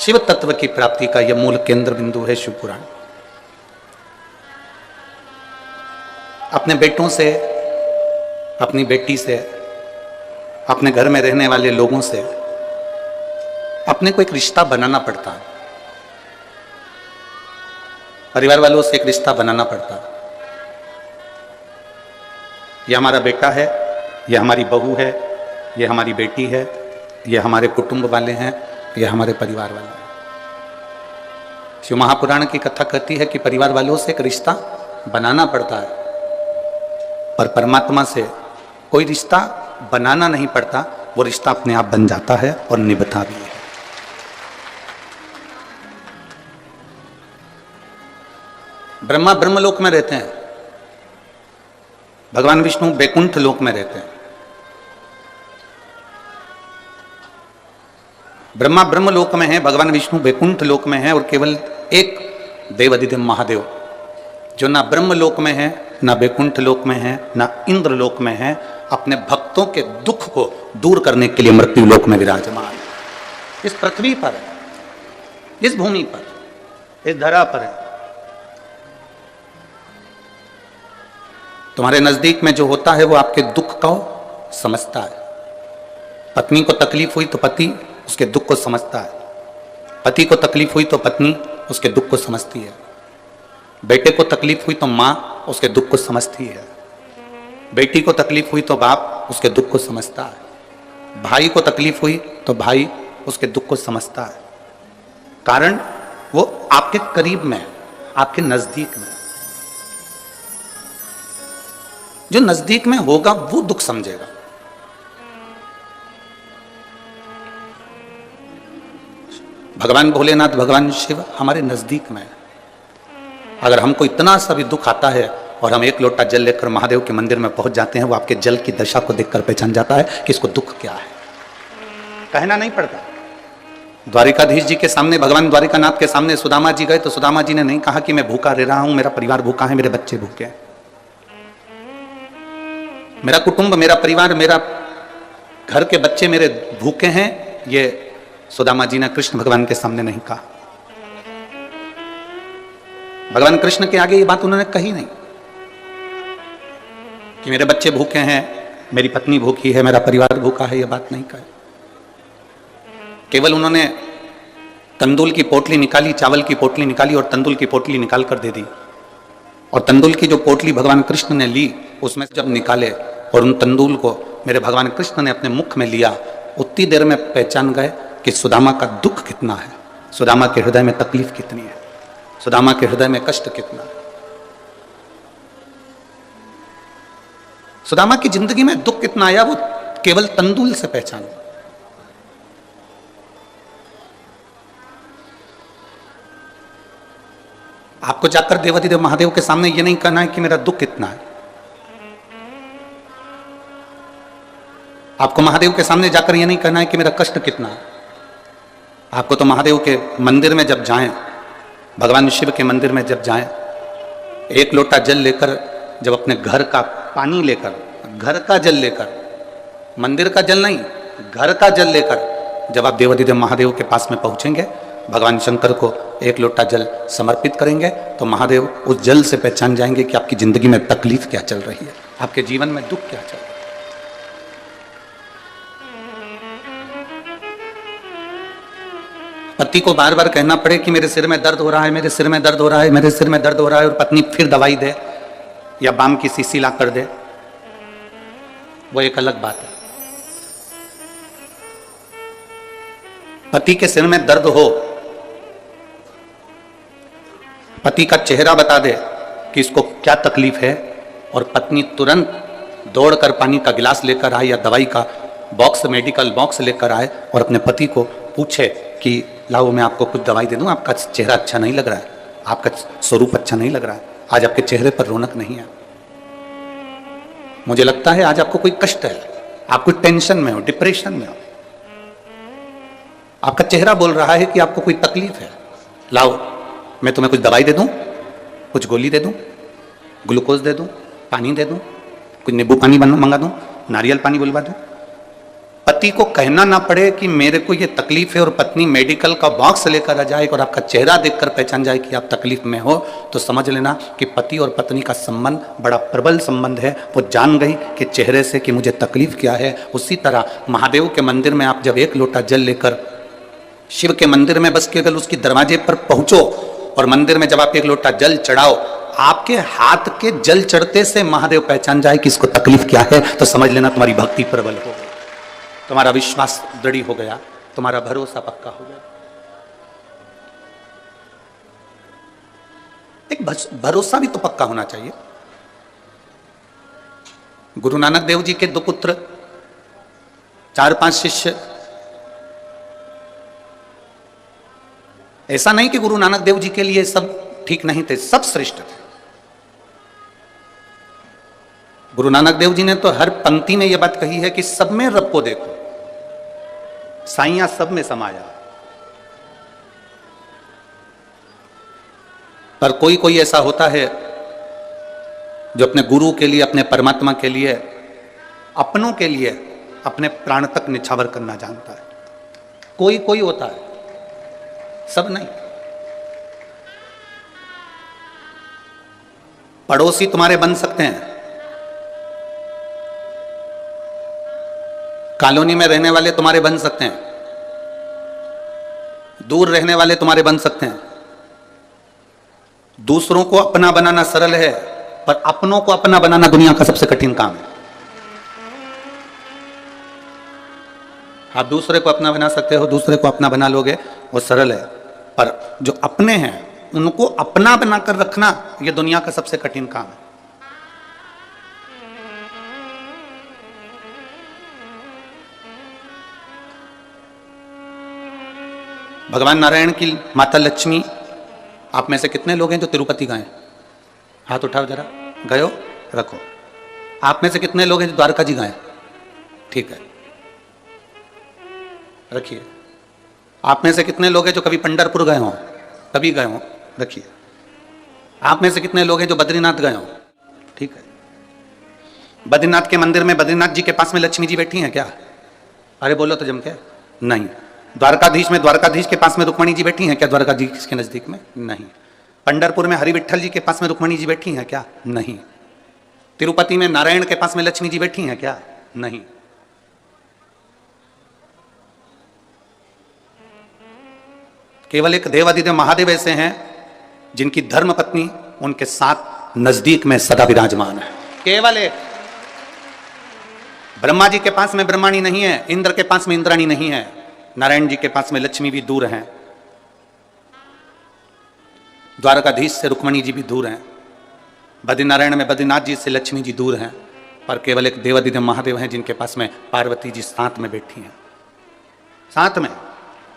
शिव तत्व की प्राप्ति का यह मूल केंद्र बिंदु है शिव पुराण। अपने बेटों से, अपनी बेटी से, अपने घर में रहने वाले लोगों से अपने को एक रिश्ता बनाना पड़ता है, परिवार वालों से एक रिश्ता बनाना पड़ता है। यह हमारा बेटा है, यह हमारी बहू है, यह हमारी बेटी है, यह हमारे कुटुंब वाले हैं, यह हमारे परिवार वाले हैं। शिव महापुराण की कथा कहती है कि परिवार वालों से एक रिश्ता बनाना पड़ता है, पर परमात्मा से कोई रिश्ता बनाना नहीं पड़ता, वो रिश्ता अपने आप बन जाता है और निभता भी है। ब्रह्मा ब्रह्मलोक में रहते हैं, भगवान विष्णु बैकुंठ लोक में रहते हैं। ब्रह्मा ब्रह्मलोक में है, भगवान विष्णु बैकुंठ लोक में है, और केवल एक देवाधिदेव महादेव जो ना ब्रह्मलोक में है, ना बैकुंठ लोक में है, ना इंद्र लोक में है, अपने भक्तों के दुख को दूर करने के लिए मृत्यु लोक में विराजमान इस पृथ्वी पर है, इस भूमि पर, इस धरा पर है। तुम्हारे नजदीक में जो होता है वो आपके दुख को समझता है। पत्नी को तकलीफ हुई तो पति उसके दुख को समझता है, पति को तकलीफ हुई तो पत्नी उसके दुख को समझती है, बेटे को तकलीफ हुई तो माँ उसके दुख को समझती है, बेटी को तकलीफ हुई तो बाप उसके दुख को समझता है, भाई को तकलीफ हुई तो भाई उसके दुख को समझता है। कारण वो आपके करीब में, आपके नजदीक में। जो नजदीक में होगा वो दुख समझेगा। भगवान भोलेनाथ, भगवान शिव हमारे नजदीक में है। अगर हमको इतना सा भी दुख आता है और हम एक लोटा जल लेकर महादेव के मंदिर में पहुंच जाते हैं, वो आपके जल की दशा को देखकर पहचान जाता है कि इसको दुख क्या है। कहना नहीं पड़ता। द्वारिकाधीश जी के सामने, भगवान द्वारिकानाथ के सामने सुदामा जी गए तो सुदामा जी ने नहीं कहा कि मैं भूखा रह रहा हूं, मेरा परिवार भूखा है, मेरे बच्चे भूखे हैं, मेरा कुटुंब, मेरा परिवार, मेरा घर के बच्चे मेरे भूखे हैं। ये सुदामा जी ने कृष्ण भगवान के सामने नहीं कहा। भगवान कृष्ण के आगे ये बात उन्होंने कही नहीं कि मेरे बच्चे भूखे हैं, मेरी पत्नी भूखी है, मेरा परिवार भूखा है, ये बात नहीं कही। केवल उन्होंने तंदूल की पोटली निकाली, चावल की पोटली निकाली और तंदूल की पोटली निकाल कर दे दी। और तंदूल की जो पोटली भगवान कृष्ण ने ली, उसमें जब निकाले और उन तंदूल को मेरे भगवान कृष्ण ने अपने मुख में लिया, उतनी देर में पहचान गए कि सुदामा का दुख कितना है, सुदामा के हृदय में तकलीफ कितनी है, सुदामा के हृदय में कष्ट कितना है। सुदामा की जिंदगी में दुख कितना आया, वो केवल तंदूल से पहचान। आपको जाकर देवाधिदेव महादेव के सामने ये नहीं कहना है कि मेरा दुख कितना है। आपको महादेव के सामने जाकर ये नहीं कहना है कि मेरा कष्ट कितना है। आपको तो महादेव के मंदिर में जब जाएं, भगवान शिव के मंदिर में जब जाएं, एक लोटा जल लेकर, जब अपने घर का पानी लेकर, घर का जल लेकर, मंदिर का जल नहीं, घर का जल लेकर जब आप देवाधिदेव महादेव के पास में पहुंचेंगे, भगवान शंकर को एक लोटा जल समर्पित करेंगे, तो महादेव उस जल से पहचान जाएंगे कि आपकी जिंदगी में तकलीफ क्या चल रही है, आपके जीवन में दुख क्या चल रहा है। पति को बार बार कहना पड़े कि मेरे सिर में दर्द हो रहा है, मेरे सिर में दर्द हो रहा है, मेरे सिर में दर्द हो रहा है, और पत्नी फिर दवाई दे या बाम की शीशी ला कर दे, वो एक अलग बात है। पति के सिर में दर्द हो, पति का चेहरा बता दे कि इसको क्या तकलीफ है, और पत्नी तुरंत दौड़कर पानी का गिलास लेकर आए या दवाई का बॉक्स, मेडिकल बॉक्स लेकर आए और अपने पति को पूछे कि लाओ मैं आपको कुछ दवाई दे दूं, आपका चेहरा अच्छा नहीं लग रहा है, आपका स्वरूप अच्छा नहीं लग रहा है, आज आपके चेहरे पर रौनक नहीं है, मुझे लगता है आज आपको कोई कष्ट है, आप कोई टेंशन में हो, डिप्रेशन में हो, आपका चेहरा बोल रहा है कि आपको कोई तकलीफ है, लाओ मैं तुम्हें कुछ दवाई दे दूं, कुछ गोली दे दूं, ग्लूकोज दे दूं, पानी दे दूं, कुछ नींबू पानी मंगा दूं, नारियल पानी बुलवा दूं। पति को कहना ना पड़े कि मेरे को ये तकलीफ है और पत्नी मेडिकल का बॉक्स लेकर आ जाए और आपका चेहरा देखकर पहचान जाए कि आप तकलीफ में हो, तो समझ लेना कि पति और पत्नी का संबंध बड़ा प्रबल संबंध है। वो जान गई कि चेहरे से कि मुझे तकलीफ क्या है। उसी तरह महादेव के मंदिर में आप जब एक लोटा जल लेकर शिव के मंदिर में बस केवल उसकी दरवाजे पर पहुंचो और मंदिर में जब आप एक लोटा जल चढ़ाओ, आपके हाथ के जल चढ़ते से महादेव पहचान जाए कि इसको तकलीफ क्या है, तो समझ लेना तुम्हारी भक्ति प्रबल हो गई, तुम्हारा विश्वास दृढ़ हो गया, तुम्हारा भरोसा पक्का हो गया। एक भरोसा भी तो पक्का होना चाहिए। गुरु नानक देव जी के 2 पुत्र, 4-5 शिष्य। ऐसा नहीं कि गुरु नानक देव जी के लिए सब ठीक नहीं थे, सब श्रेष्ठ थे। गुरु नानक देव जी ने तो हर पंक्ति में यह बात कही है कि सब में रब को देखो, साइयां सब में समाया। पर कोई कोई ऐसा होता है जो अपने गुरु के लिए, अपने परमात्मा के लिए, अपनों के लिए अपने प्राण तक निछावर करना जानता है। कोई कोई होता है, सब नहीं। पड़ोसी तुम्हारे बन सकते हैं, कॉलोनी में रहने वाले तुम्हारे बन सकते हैं, दूर रहने वाले तुम्हारे बन सकते हैं। दूसरों को अपना बनाना सरल है, पर अपनों को अपना बनाना दुनिया का सबसे कठिन काम है। आप दूसरे को अपना बना सकते हो, दूसरे को अपना बना लोगे, वो सरल है, पर जो अपने हैं उनको अपना बनाकर रखना यह दुनिया का सबसे कठिन काम है। भगवान नारायण की माता लक्ष्मी, आप में से कितने लोग हैं जो तिरुपति गए? हाथ उठाओ जरा। गए हो? रखो। आप में से कितने लोग हैं जो द्वारका जी गए? ठीक है, रखिए। आप में से कितने लोग हैं जो कभी पंढरपुर गए हो? कभी गए हो? रखिए। आप में से कितने लोग हैं जो बद्रीनाथ गए हो? ठीक है। बद्रीनाथ के मंदिर में, बद्रीनाथ जी के पास में लक्ष्मी जी बैठी हैं क्या? अरे बोलो तो जम के। नहीं। द्वारकाधीश में, द्वारकाधीश के पास में रुक्मणी जी बैठी हैं क्या? द्वारकाधीश के नजदीक में? नहीं। पंढरपुर में हरि विठल जी के पास में रुक्मणी जी बैठी हैं क्या? नहीं। तिरुपति में नारायण के पास में लक्ष्मी जी बैठी हैं क्या? नहीं। केवल एक देवाधिदेव महादेव ऐसे हैं जिनकी धर्म पत्नी उनके साथ नजदीक में सदा विराजमान है। केवल एक। ब्रह्मा जी के पास में ब्रह्माणी नहीं है, इंद्र के पास में इंद्राणी नहीं है, नारायण जी के पास में लक्ष्मी भी दूर हैं, द्वारकाधीश से रुक्मणी जी भी दूर हैं, बद्रीनारायण में बद्रीनाथ जी से लक्ष्मी जी दूर हैं, पर केवल एक देवाधिदेव महादेव हैं जिनके पास में पार्वती जी साथ में बैठी हैं, साथ में।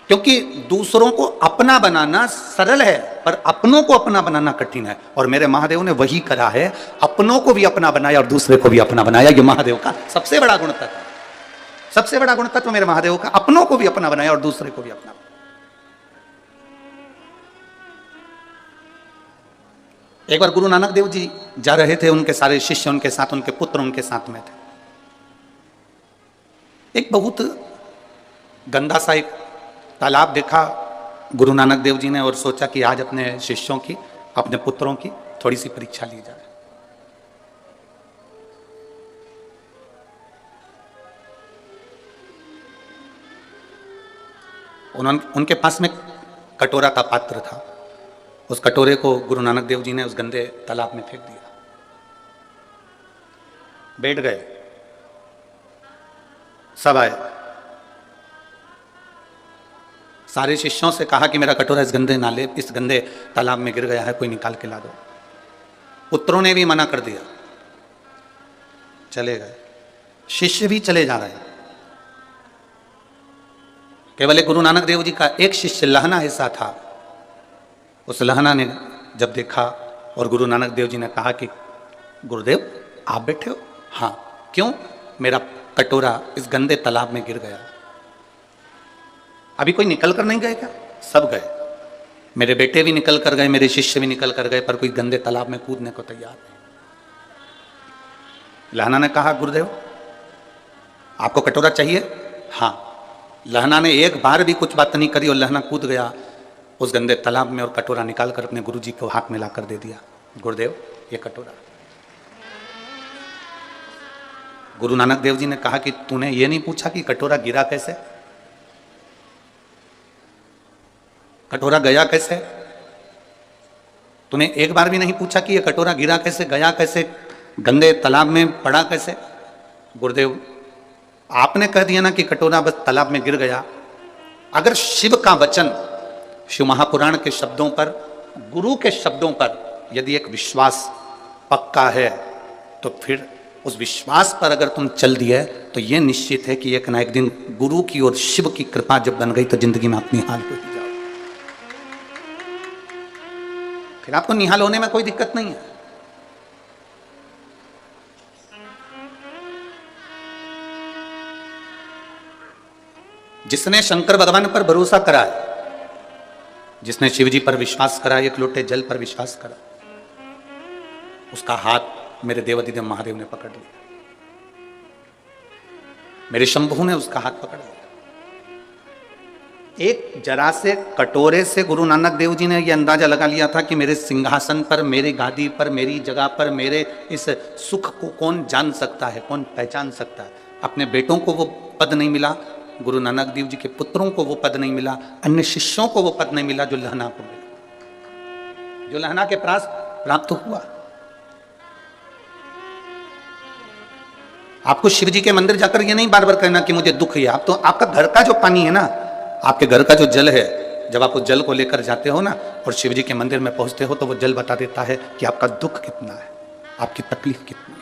क्योंकि दूसरों को अपना बनाना सरल है, पर अपनों को अपना बनाना कठिन है। और मेरे महादेव ने वही करा है, अपनों को भी अपना बनाया और दूसरे को भी अपना बनाया। ये महादेव का सबसे बड़ा गुण तत्व, सबसे बड़ा गुण तत्व मेरे महादेव का, अपनों को भी अपना बनाया और दूसरे को भी अपना। एक बार गुरु नानक देव जी जा रहे थे, उनके सारे शिष्य उनके साथ, उनके पुत्र उनके साथ में थे। एक बहुत गंदा सा एक तालाब देखा गुरु नानक देव जी ने और सोचा कि आज अपने शिष्यों की, अपने पुत्रों की थोड़ी सी परीक्षा ली जाए। उनके पास में कटोरा का पात्र था, उस कटोरे को गुरु नानक देव जी ने उस गंदे तालाब में फेंक दिया। बैठ गए, सब आए, सारे शिष्यों से कहा कि मेरा कटोरा इस गंदे नाले, इस गंदे तालाब में गिर गया है, कोई निकाल के ला दो। पुत्रों ने भी मना कर दिया, चले गए। शिष्य भी चले जा रहे हैं। केवल एक गुरु नानक देव जी का एक शिष्य लहना ऐसा था, उस लहना ने जब देखा और गुरु नानक देव जी ने कहा कि गुरुदेव आप बैठे हो? हाँ। क्यों? मेरा कटोरा इस गंदे तालाब में गिर गया। अभी कोई निकल कर नहीं गए क्या? सब गए। मेरे बेटे भी निकल कर गए, मेरे शिष्य भी निकल कर गए, पर कोई गंदे तालाब में कूदने को तैयार नहीं। लहना ने कहा गुरुदेव आपको कटोरा चाहिए? हाँ, लहना ने एक बार भी कुछ बात नहीं करी और लहना कूद गया उस गंदे तालाब में और कटोरा निकाल कर अपने गुरुजी को हाथ में लाकर दे दिया। गुरुदेव, ये कटोरा। गुरु नानक देव जी ने कहा कि तूने ये नहीं पूछा कि कटोरा गिरा कैसे, कटोरा गया कैसे? तूने एक बार भी नहीं पूछा कि ये कटोरा गिरा कैसे, गया कैसे, गंदे तालाब में पड़ा कैसे? गुरुदेव, आपने कह दिया ना कि कटोरा बस तालाब में गिर गया। अगर शिव का वचन, शिव महापुराण के शब्दों पर, गुरु के शब्दों पर यदि एक विश्वास पक्का है तो फिर उस विश्वास पर अगर तुम चल दिए तो यह निश्चित है कि एक ना एक दिन गुरु की और शिव की कृपा जब बन गई तो जिंदगी में अपनी हाल हो ही जाओ। फिर आपको निहाल होने में कोई दिक्कत नहीं है। जिसने शंकर भगवान पर भरोसा करा है, जिसने शिव जी पर विश्वास करा, एक लोटे जल पर विश्वास करा, उसका हाथ मेरे देवाधिदेव महादेव ने पकड़ लिया, मेरे शंभु ने उसका हाथ पकड़ लिया। एक जरा से कटोरे से गुरु नानक देव जी ने यह अंदाजा लगा लिया था कि मेरे सिंहासन पर, मेरी गादी पर, मेरी जगह पर मेरे इस सुख को कौन जान सकता है, कौन पहचान सकता है। अपने बेटों को वो पद नहीं मिला, गुरु नानक देव जी के पुत्रों को वो पद नहीं मिला, अन्य शिष्यों को वो पद नहीं मिला जो लहना को मिला, जो लहना के पास प्राप्त हुआ। आपको शिव जी के मंदिर जाकर ये नहीं बार बार कहना कि मुझे दुख है। आप तो, आपका घर का जो पानी है ना, आपके घर का जो जल है, जब आप उस जल को लेकर जाते हो ना और शिव जी के मंदिर में पहुंचते हो तो वो जल बता देता है कि आपका दुख कितना है, आपकी तकलीफ कितनी है।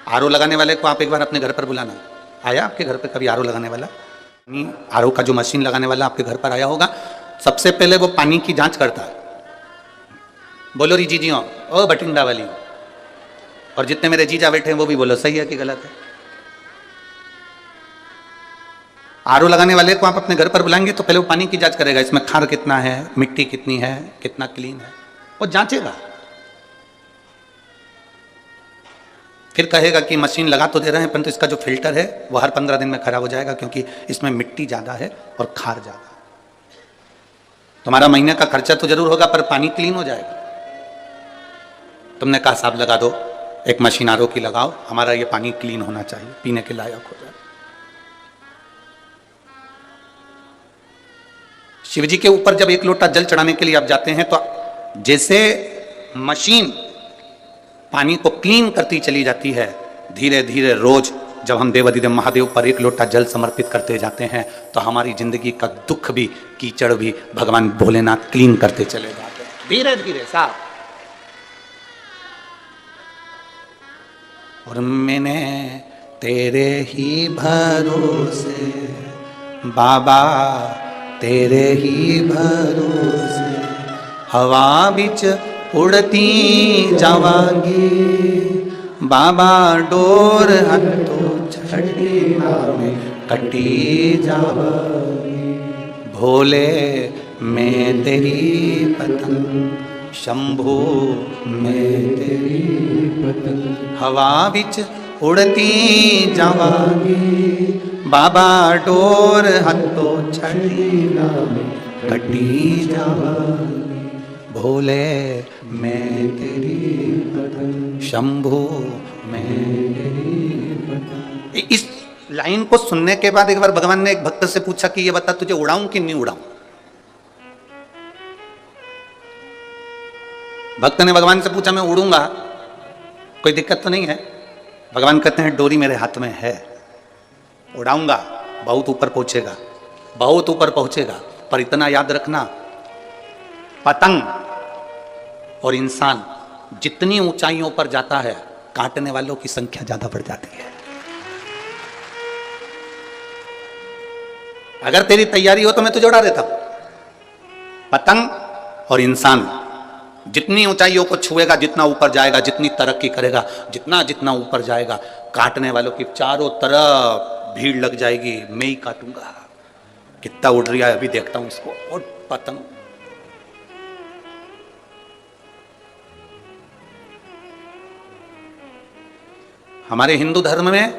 आरओ लगाने वाले को आप एक बार अपने घर पर बुलाना। आया आपके घर पर कभी आरओ लगाने वाला? आरओ का जो मशीन लगाने वाला आपके घर पर आया होगा, सबसे पहले वो पानी की जांच करता है। बोलो री जीजियों, ओ बटिंडा वाली, और जितने मेरे जीजा बैठे हैं वो भी बोलो सही है कि गलत है। आरओ लगाने वाले को आप अपने घर पर बुलाएंगे तो पहले वो पानी की जांच करेगा, इसमें खार कितना है, मिट्टी कितनी है, कितना क्लीन है, वो जांचेगा। फिर कहेगा कि मशीन लगा तो दे रहे हैं परंतु इसका जो फिल्टर है वो हर 15 दिन में खराब हो जाएगा क्योंकि इसमें मिट्टी ज्यादा है और खार ज्यादा है। तुम्हारा महीने का खर्चा तो जरूर होगा पर पानी क्लीन हो जाएगा। तुमने कहा साहब लगा दो, एक मशीन आरओ की लगाओ, हमारा ये पानी क्लीन होना चाहिए, पीने के लायक हो जाए। शिव जी के ऊपर जब एक लोटा जल चढ़ाने के लिए आप जाते हैं तो जैसे मशीन पानी को क्लीन करती चली जाती है, धीरे धीरे रोज जब हम देवाधिदेव महादेव पर एक लोटा जल समर्पित करते जाते हैं तो हमारी जिंदगी का दुख भी, कीचड़ भी भगवान भोलेनाथ क्लीन करते चले जाते हैं धीरे धीरे साहब। और मैंने तेरे ही भरोसे बाबा, तेरे ही भरोसे हवा बिच उड़ती जावांगी बाबा, डोर हथों छड़ी में कटी जावांगी। भोले मैं तेरी पतंग, शंभू मैं तेरी पतंग, हवा बिच उड़ती जावांगी बाबा, डोर हथों छड़ी में कटी जावांगी। भोले मैं तेरी पतंग, शंभू मैं तेरी पतंग। इस लाइन को सुनने के बाद एक बार भगवान ने एक भक्त से पूछा कि ये बता तुझे उड़ाऊं कि नहीं उड़ाऊं। भक्त ने भगवान से पूछा मैं उड़ूंगा, कोई दिक्कत तो नहीं है। भगवान कहते हैं डोरी मेरे हाथ में है, उड़ाऊंगा, बहुत ऊपर पहुंचेगा, बहुत ऊपर पहुंचेगा। पर इतना याद रखना, पतंग और इंसान जितनी ऊंचाइयों पर जाता है काटने वालों की संख्या ज्यादा बढ़ जाती है। अगर तेरी तैयारी हो तो मैं तुझे उड़ा देता हूं। पतंग और इंसान जितनी ऊंचाइयों को छुएगा, जितना ऊपर जाएगा, जितनी तरक्की करेगा, जितना जितना ऊपर जाएगा, काटने वालों की चारों तरफ भीड़ लग जाएगी। मैं ही काटूंगा, कितना उड़ रहा है अभी देखता हूं इसको। और पतंग हमारे हिंदू धर्म में,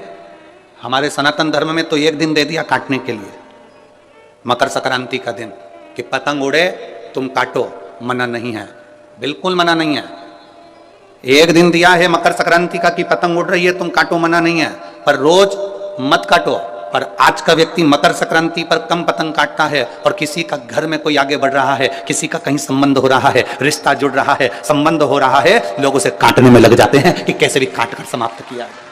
हमारे सनातन धर्म में तो एक दिन दे दिया काटने के लिए, मकर संक्रांति का दिन, कि पतंग उड़े तुम काटो, मना नहीं है, बिल्कुल मना नहीं है। एक दिन दिया है मकर संक्रांति का कि पतंग उड़ रही है तुम काटो, मना नहीं है, पर रोज मत काटो। पर आज का व्यक्ति मकर संक्रांति पर कम पतंग काटता है, और किसी का घर में कोई आगे बढ़ रहा है, किसी का कहीं संबंध हो रहा है, रिश्ता जुड़ रहा है, संबंध हो रहा है, लोग उसे काटने में लग जाते हैं कि कैसे भी काट कर समाप्त किया है।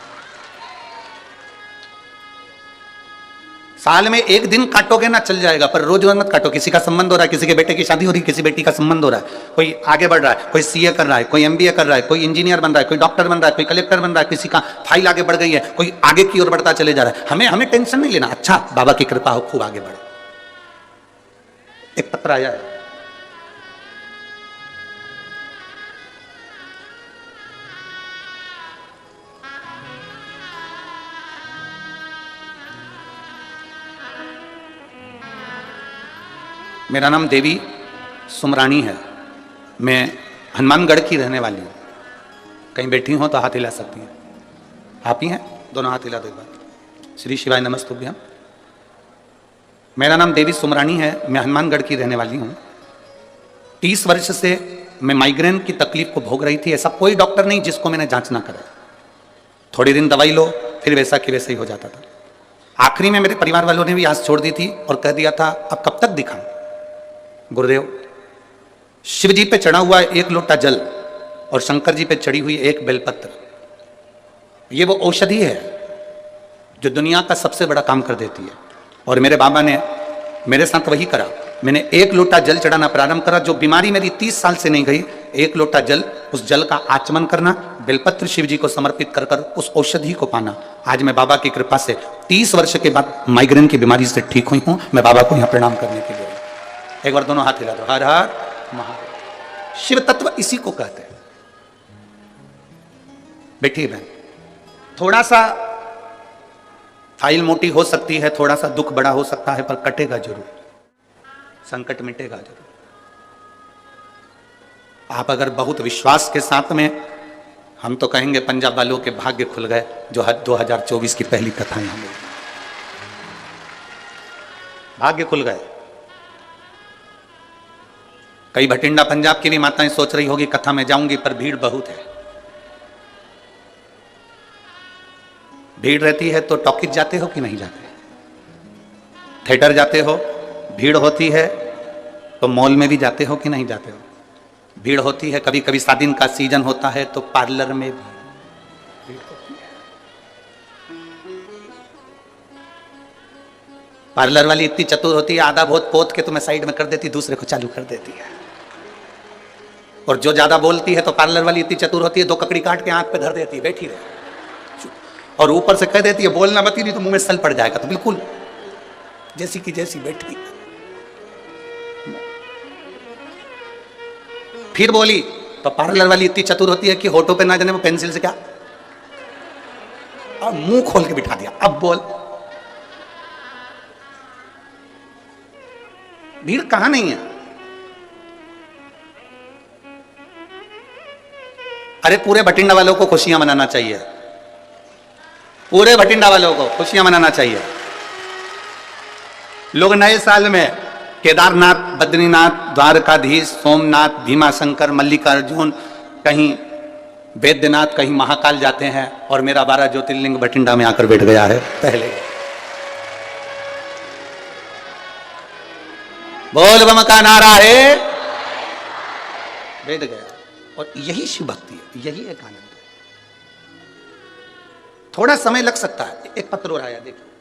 साल में एक दिन काटोगे ना चल जाएगा, पर रोज मत काटो। किसी का संबंध हो रहा है, किसी के बेटे की शादी हो रही है, किसी बेटी का संबंध हो रहा है, कोई आगे बढ़ रहा है, कोई सीए कर रहा है, कोई एमबीए कर रहा है, कोई इंजीनियर बन रहा है, कोई डॉक्टर बन रहा है, कोई कलेक्टर बन रहा है, किसी का फाइल आगे बढ़ गई है, कोई आगे की ओर बढ़ता चले जा रहा है। हमें टेंशन नहीं लेना, अच्छा बाबा की कृपा हो, खूब आगे बढ़े। एक पत्र आया है, मेरा नाम देवी सुमरानी है, मैं हनुमानगढ़ की रहने वाली हूँ। कहीं बैठी हो तो हाथ हिला सकती हैं, आप ही हैं, दोनों हाथ हिला दो एक बार। श्री शिवाय नमस्तुभ्यम। मेरा नाम देवी सुमरानी है, मैं हनुमानगढ़ की रहने वाली हूँ। 30 वर्ष से मैं माइग्रेन की तकलीफ को भोग रही थी। ऐसा कोई डॉक्टर नहीं जिसको मैंने जांच ना करे। थोड़ी दिन दवाई लो, फिर वैसा कि वैसा ही हो जाता था। आखिरी में मेरे परिवार वालों ने भी आस छोड़ दी थी और कह दिया था अब कब तक दिखाऊं। गुरुदेव, शिव जी पे चढ़ा हुआ एक लोटा जल और शंकर जी पे चढ़ी हुई एक बेलपत्र, ये वो औषधि है जो दुनिया का सबसे बड़ा काम कर देती है। और मेरे बाबा ने मेरे साथ वही करा। मैंने एक लोटा जल चढ़ाना प्रारंभ करा। जो बीमारी मेरी 30 साल से नहीं गई, एक लोटा जल, उस जल का आचमन करना, बेलपत्र शिव जी को समर्पित कर कर उस औषधि को पाना। आज मैं बाबा की कृपा से 30 वर्ष के बाद माइग्रेन की बीमारी से ठीक हुई हूं। मैं बाबा को यहां प्रणाम करने के लिए, एक बार दोनों हाथ हिला दो। हर हर महादेव। शिव तत्व इसी को कहते हैं। बैठिए बहन, थोड़ा सा फाइल मोटी हो सकती है, थोड़ा सा दुख बड़ा हो सकता है, पर कटेगा जरूर, संकट मिटेगा जरूर। आप अगर बहुत विश्वास के साथ में, हम तो कहेंगे पंजाब वालों के भाग्य खुल गए जो 2024 की पहली कथाएं हमें, भाग्य खुल गए। कई भटिंडा पंजाब की भी माताएं सोच रही होगी कथा में जाऊंगी, पर भीड़ बहुत है। भीड़ रहती है तो टॉकीज जाते हो कि नहीं जाते? थिएटर जाते हो, भीड़ होती है तो मॉल में भी जाते हो कि नहीं जाते हो? भीड़ होती है। कभी कभी शादी का सीजन होता है तो पार्लर में भी भीड़ होती है। पार्लर वाली इतनी चतुर होती है, आधा बहुत पोत के तुम्हें साइड में कर देती, दूसरे को चालू कर देती है। और जो ज्यादा बोलती है तो पार्लर वाली इतनी चतुर होती है, 2 ककड़ी काट के आंख पे धर देती है, बैठी रहे, और ऊपर से कह देती है बोलना मत, ही नहीं तो मुंह में सल पड़ जाएगा। तो बिल्कुल जैसी की जैसी बैठी। फिर बोली तो पार्लर वाली इतनी चतुर होती है कि होठों पे ना जाने वो पेंसिल से क्या, और मुंह खोल के बिठा दिया, अब बोल। भीड़ कहां नहीं है? अरे पूरे भटिंडा वालों को खुशियां मनाना चाहिए, पूरे भटिंडा वालों को खुशियां मनाना चाहिए। लोग नए साल में केदारनाथ, बद्रीनाथ, द्वारकाधीश, सोमनाथ, भीमाशंकर, मल्लिकार्जुन, कहीं वैद्यनाथ, कहीं महाकाल जाते हैं, और मेरा 12 ज्योतिर्लिंग भटिंडा में आकर बैठ गया है पहले। बोल बम का नारा है, बैठ गया। और यही शिव भक्ति है, यही एक आनंद है। थोड़ा समय लग सकता है। एक पत्र और आया, देखिए।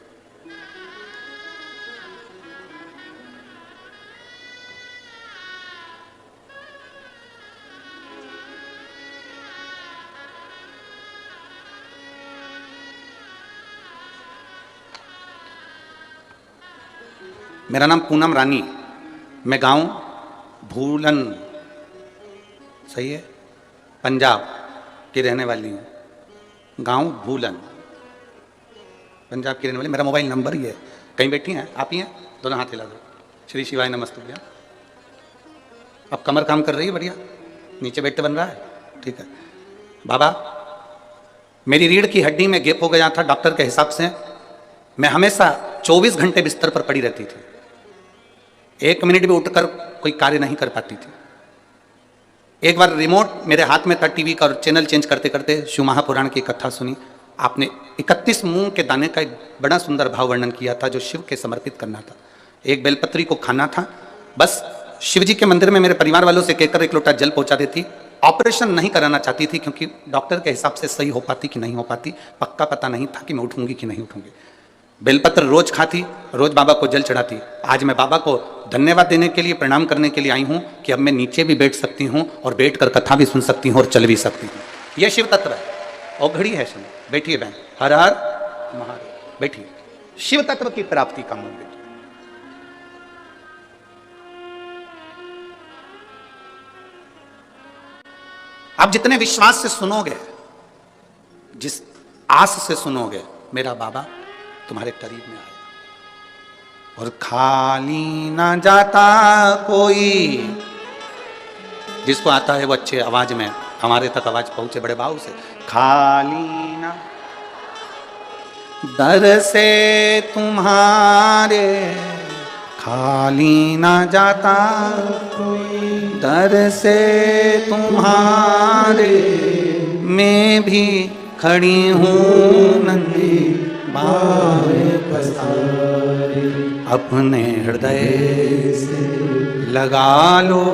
मेरा नाम पूनम रानी, मैं गांव भूलन, सही है, पंजाब की रहने वाली हूँ। गांव भूलन, पंजाब की रहने वाली। मेरा मोबाइल नंबर ही है। कहीं बैठी हैं आप? ही हैं, दोनों हाथ हिला दो। श्री शिवाय नमस्तुभ्यम। अब कमर काम कर रही है बढ़िया, नीचे बैठते बन रहा है, ठीक है। बाबा मेरी रीढ़ की हड्डी में गैप हो गया था डॉक्टर के हिसाब से। मैं हमेशा 24 घंटे बिस्तर पर पड़ी रहती थी, 1 मिनट भी उठकर कोई कार्य नहीं कर पाती थी। एक बार रिमोट मेरे हाथ में था टीवी का और चैनल चेंज करते करते शिव महापुराण की कथा सुनी। आपने 31 मूंग के दाने का एक बड़ा सुंदर भाव वर्णन किया था जो शिव के समर्पित करना था। एक बेलपत्री को खाना था। बस शिव जी के मंदिर में मेरे परिवार वालों से कहकर 1 लोटा जल पहुंचा देती। ऑपरेशन नहीं कराना चाहती थी क्योंकि डॉक्टर के हिसाब से सही हो पाती कि नहीं हो पाती, पक्का पता नहीं था कि मैं उठूंगी कि नहीं उठूंगी। बेलपत्र रोज खाती, रोज बाबा को जल चढ़ाती। आज मैं बाबा को धन्यवाद देने के लिए, प्रणाम करने के लिए आई हूं कि अब मैं नीचे भी बैठ सकती हूं और बैठकर कथा भी सुन सकती हूं और चल भी सकती हूं। यह शिव तत्व है। और घड़ी है सुनो, बैठिए बहन, हर हर महादेव, बैठिए। शिव तत्व की प्राप्ति का मूल बैठिए। आप जितने विश्वास से सुनोगे, जिस आस से सुनोगे, मेरा बाबा तुम्हारे करीब में आएगा। और खाली ना जाता कोई, जिसको आता है वो अच्छे आवाज में हमारे तक आवाज पहुंचे बड़े भाव से। खाली ना दर से तुम्हारे खाली ना जाता कोई, दर से तुम्हारे मैं भी खड़ी हूँ नंदी बाएं पसारे। अपने हृदय से लगा लो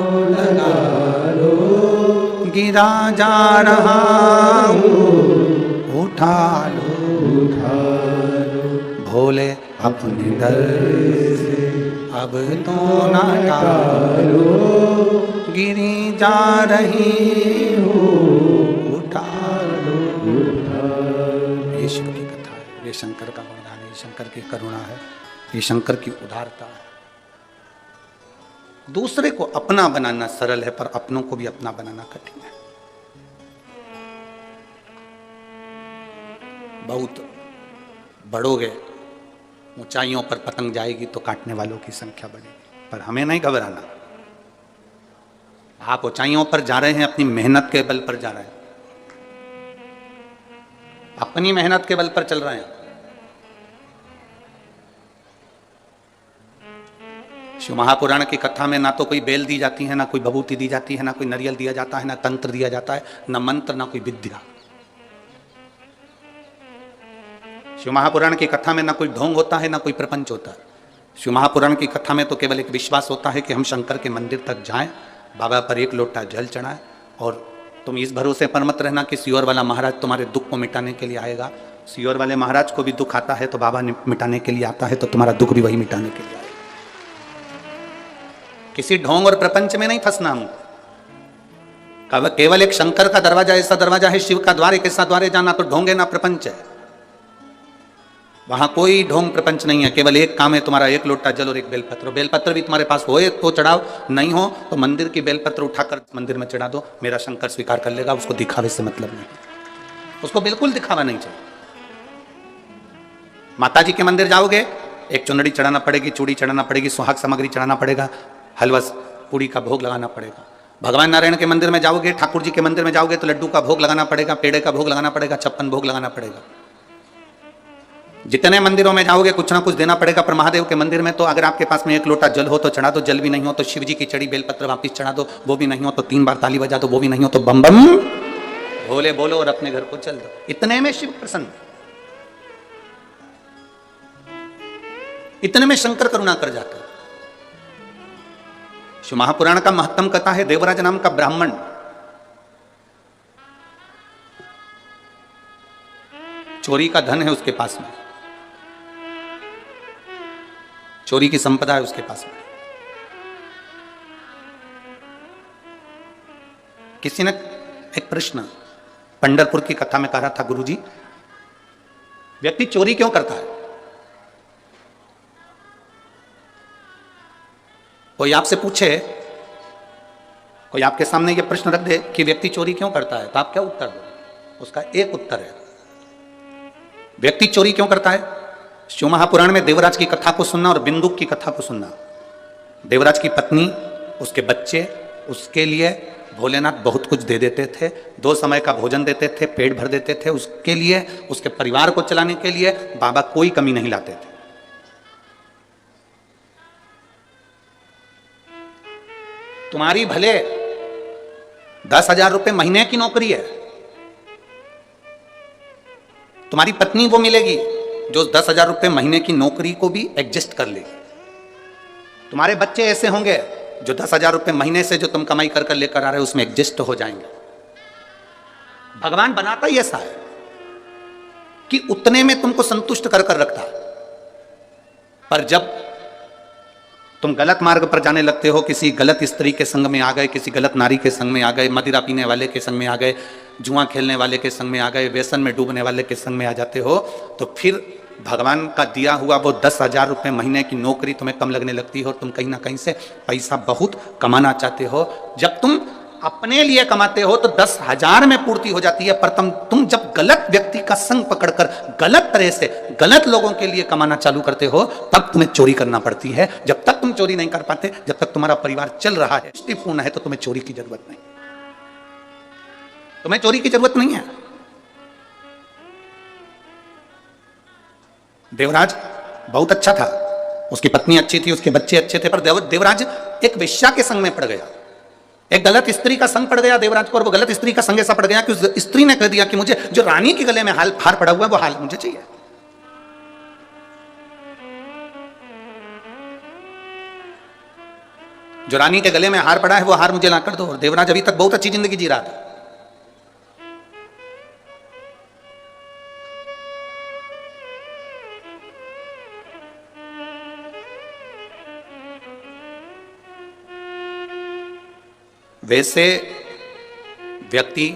गिरा जा रहा हूँ, उठा लो भोले अपने दर से अब तो ना टालो, गिरी जा रही हूँ, उठा लो। ये शिव की कथा है, ये शंकर का वरदान है, ये शंकर की करुणा है, ये शंकर की उदारता है। दूसरे को अपना बनाना सरल है पर अपनों को भी अपना बनाना कठिन है। बहुत बढ़ोगे, ऊंचाइयों पर पतंग जाएगी तो काटने वालों की संख्या बढ़ेगी। पर हमें नहीं घबराना। आप ऊंचाइयों पर जा रहे हैं, अपनी मेहनत के बल पर जा रहे हैं, अपनी मेहनत के बल पर चल रहे हैं। शिव महापुराण की कथा में ना तो कोई बेल दी जाती है, ना कोई भभूति दी जाती है, ना कोई नरियल दिया जाता है, ना तंत्र दिया जाता है, ना मंत्र, ना कोई विद्या। शिव महापुराण की कथा में ना कोई ढोंग होता है, ना कोई प्रपंच होता है। शिव महापुराण की कथा में तो केवल एक विश्वास होता है कि हम शंकर के मंदिर तक जाएं, बाबा पर 1 लोटा जल चढ़ाएं, और तुम इस भरोसे पर मत रहना कि सियोर वाला महाराज तुम्हारे दुख को मिटाने के लिए आएगा। सियोर वाले महाराज को भी दुख आता है तो बाबा मिटाने के लिए आता है, तो तुम्हारा दुख भी वही मिटाने के लिए आएगा। किसी ढोंग और प्रपंच में नहीं फंसना हमको। केवल एक शंकर का दरवाजा ऐसा दरवाजा है, शिव का द्वार एक ऐसा द्वार है, जाना तो ढोंग है ना प्रपंच है। वहां कोई ढोंग प्रपंच नहीं है, केवल एक काम है तुम्हारा, 1 लोटा जल और 1 बेलपत्र। बेलपत्र भी तुम्हारे पास होए तो चढ़ाओ, नहीं हो तो मंदिर की बेलपत्र उठाकर मंदिर में चढ़ा दो, मेरा शंकर स्वीकार कर लेगा। उसको दिखावे से मतलब नहीं, उसको बिल्कुल दिखावा नहीं चाहिए। माता जी के मंदिर जाओगे, एक चुनरी चढ़ाना पड़ेगी, चूड़ी चढ़ाना पड़ेगी, सुहाग सामग्री चढ़ाना पड़ेगा, हलवा पूड़ी का भोग लगाना पड़ेगा। भगवान नारायण के मंदिर में जाओगे, ठाकुर जी के मंदिर में जाओगे तो लड्डू का भोग लगाना पड़ेगा, पेड़े का भोग लगाना पड़ेगा, 56 भोग लगाना पड़ेगा। जितने मंदिरों में जाओगे कुछ ना कुछ देना पड़ेगा। पर महादेव के मंदिर में तो अगर आपके पास में 1 लोटा जल हो तो चढ़ा दो, जल भी नहीं हो तो शिव जी की चढ़ी बेलपत्र वापिस चढ़ा दो, वो भी नहीं हो तो 3 बार ताली बजा दो, वो भी नहीं हो तो बम बम भोले बोलो और अपने घर को चल दो। इतने में शिव प्रसन्न, इतने में शंकर करुणा कर जाता है। शिव महापुराण का महत्तम कथा है, देवराज नाम का ब्राह्मण चोरी का धन है उसके पास में, चोरी की संपदा है उसके पास में। किसी ने एक प्रश्न पंढरपुर की कथा में कहा था, गुरुजी व्यक्ति चोरी क्यों करता है? कोई आपसे पूछे, कोई आपके सामने ये प्रश्न रख दे कि व्यक्ति चोरी क्यों करता है, तो आप क्या उत्तर दो? उसका एक उत्तर है, व्यक्ति चोरी क्यों करता है? शिव महापुराण में देवराज की कथा को सुनना और बिंदुक की कथा को सुनना। देवराज की पत्नी, उसके बच्चे, उसके लिए भोलेनाथ बहुत कुछ दे देते थे, 2 समय का भोजन देते थे, पेट भर देते थे, उसके लिए, उसके परिवार को चलाने के लिए बाबा कोई कमी नहीं लाते थे। तुम्हारी भले 10,000 रुपए महीने की नौकरी है, तुम्हारी पत्नी वो मिलेगी जो 10,000 रुपए महीने की नौकरी को भी एडजस्ट कर लेगी। तुम्हारे बच्चे ऐसे होंगे जो 10,000 रुपए महीने से जो तुम कमाई कर कर लेकर आ रहे हो उसमें एडजस्ट हो जाएंगे। भगवान बनाता ही ऐसा है कि उतने में तुमको संतुष्ट कर कर रखता है। पर जब तुम गलत मार्ग पर जाने लगते हो, किसी गलत स्त्री के संग में आ गए, किसी गलत नारी के संग में आ गए, मदिरा पीने वाले के संग में आ गए, जुआ खेलने वाले के संग में आ गए, व्यसन में डूबने वाले के संग में आ जाते हो, तो फिर भगवान का दिया हुआ वो 10,000 रुपए महीने की नौकरी तुम्हें कम लगने लगती हो और तुम कहीं ना कहीं से पैसा बहुत कमाना चाहते हो। जब तुम अपने लिए कमाते हो तो 10,000 में पूर्ति हो जाती है, पर तुम जब गलत व्यक्ति का संग पकड़कर गलत तरह से गलत लोगों के लिए कमाना चालू करते हो तब तुम्हें चोरी करना पड़ती है। जब तक तुम चोरी नहीं कर पाते, जब तक तुम्हारा परिवार चल रहा है, दृष्टिपूर्ण है, तो तुम्हें चोरी की जरूरत नहीं, तुम्हें चोरी की जरूरत नहीं है। देवराज बहुत अच्छा था, उसकी पत्नी अच्छी थी, उसके बच्चे अच्छे थे, पर देवराज एक वेश्या के संग में पड़ गया, एक गलत स्त्री का संग पड़ गया देवराज को। और वो गलत स्त्री का संग ऐसा पड़ गया कि उस स्त्री ने कह दिया कि मुझे जो रानी के गले में हार पड़ा हुआ है वो हाल मुझे चाहिए। जो रानी के गले में हार पड़ा है वो हार मुझे ला कर दो। और देवराज अभी तक बहुत अच्छी जिंदगी जी रहा था। वैसे व्यक्ति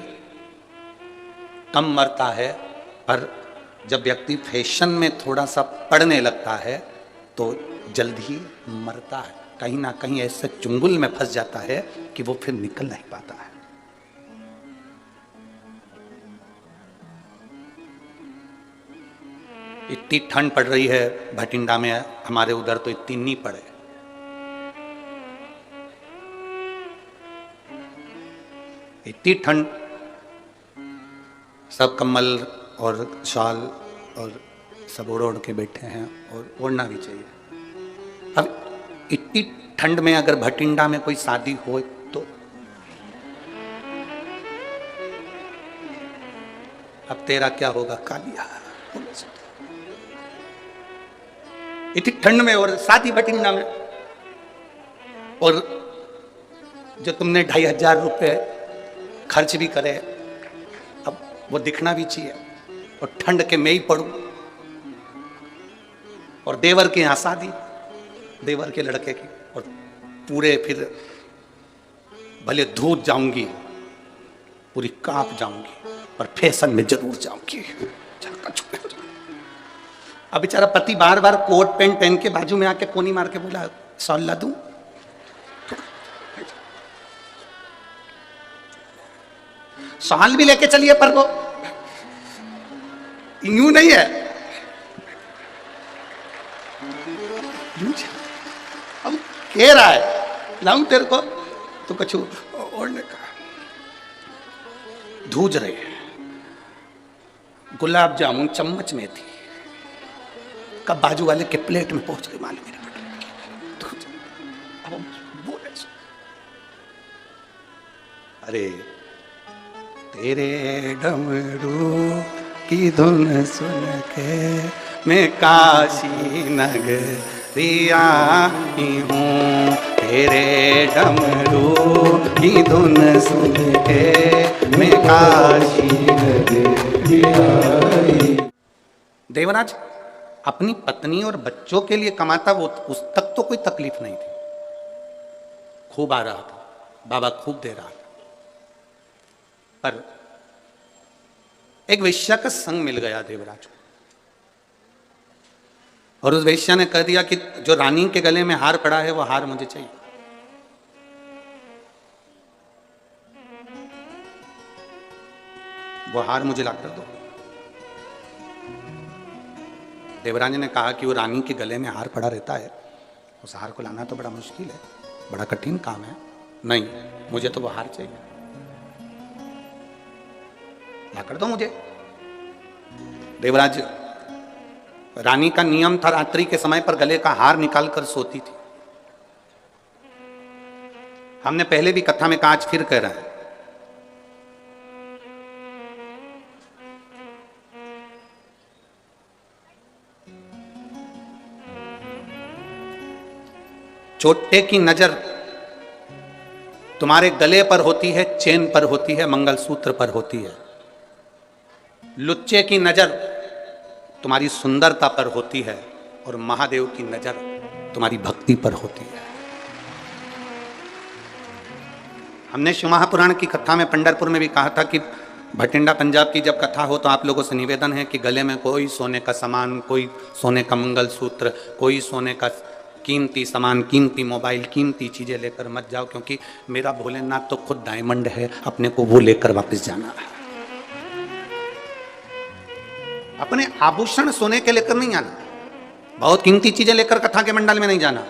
कम मरता है, पर जब व्यक्ति फैशन में थोड़ा सा पड़ने लगता है तो जल्द ही मरता है, कहीं ना कहीं ऐसे चुंगल में फंस जाता है कि वो फिर निकल नहीं पाता है। इतनी ठंड पड़ रही है भटिंडा में, हमारे उधर तो इतनी नहीं पड़े। इतनी ठंड, सब कम्बल और शाल और सब ओढ़ के बैठे हैं, और ओढ़ना भी चाहिए। अब इतनी ठंड में अगर भटिंडा में कोई शादी हो तो अब तेरा क्या होगा कालिया। इतनी ठंड में और शादी भटिंडा में, और जो तुमने 2,500 रुपए खर्च भी करे, अब वो दिखना भी चाहिए, और ठंड के मैं ही पड़ूं, और देवर के यहां शादी, देवर के लड़के की, और पूरे फिर भले धूप जाऊंगी, पूरी कांप जाऊंगी, पर फैशन में जरूर जाऊंगी। अब बेचारा पति बार बार कोट पैंट पहन के बाजू में आके कोनी मार के बोला, सॉल ला दूं? सॉल भी लेके चलिए, पर वो यूं नहीं है। अब कह रहा है लाऊं तेरे को, तो कुछ ओढ़ने का धूज रहे हैं। गुलाब जामुन चम्मच में थी, कब बाजू वाले के प्लेट में पहुंच गई मालूम मेरे। अब बोले, अरे तेरे डमरू की धुन सुन के मैं काशी नगरिया ही हूँ, तेरे डमरू की धुन सुन के मैं काशी नगरिया। देवराज अपनी पत्नी और बच्चों के लिए कमाता, वो उस तक तो कोई तकलीफ नहीं थी, खूब आ रहा था, बाबा खूब दे रहा था। पर एक वेश्या का संग मिल गया देवराज को, और उस वेश्या ने कह दिया कि जो रानी के गले में हार पड़ा है वो हार मुझे चाहिए। वो हार मुझे लाकर दो। देवराज ने कहा कि वो रानी के गले में हार पड़ा रहता है, उस हार को लाना तो बड़ा मुश्किल है, बड़ा कठिन काम है, नहीं, मुझे तो वो हार चाहिए, ला कर दो मुझे। देवराज रानी का नियम था रात्रि के समय पर गले का हार निकालकर सोती थी। हमने पहले भी कथा में कहा, आज फिर कह रहे हैं, चोटे की नजर तुम्हारे गले पर होती है, चेन पर होती है, मंगलसूत्र पर होती है। लुच्चे की नजर तुम्हारी सुंदरता पर होती है और महादेव की नजर तुम्हारी भक्ति पर होती है। हमने शिव महापुराण की कथा में पंढरपुर में भी कहा था कि भटिंडा पंजाब की जब कथा हो तो आप लोगों से निवेदन है कि गले में कोई सोने का सामान, कोई सोने का मंगलसूत्र, कोई सोने का कीमती सामान, कीमती मोबाइल, कीमती चीजें लेकर मत जाओ, क्योंकि मेरा भोलेनाथ तो खुद डायमंड है, अपने को वो लेकर वापस जाना है। अपने आभूषण सोने के लेकर नहीं आना, बहुत कीमती चीजें लेकर कथा के मंडल में नहीं जाना।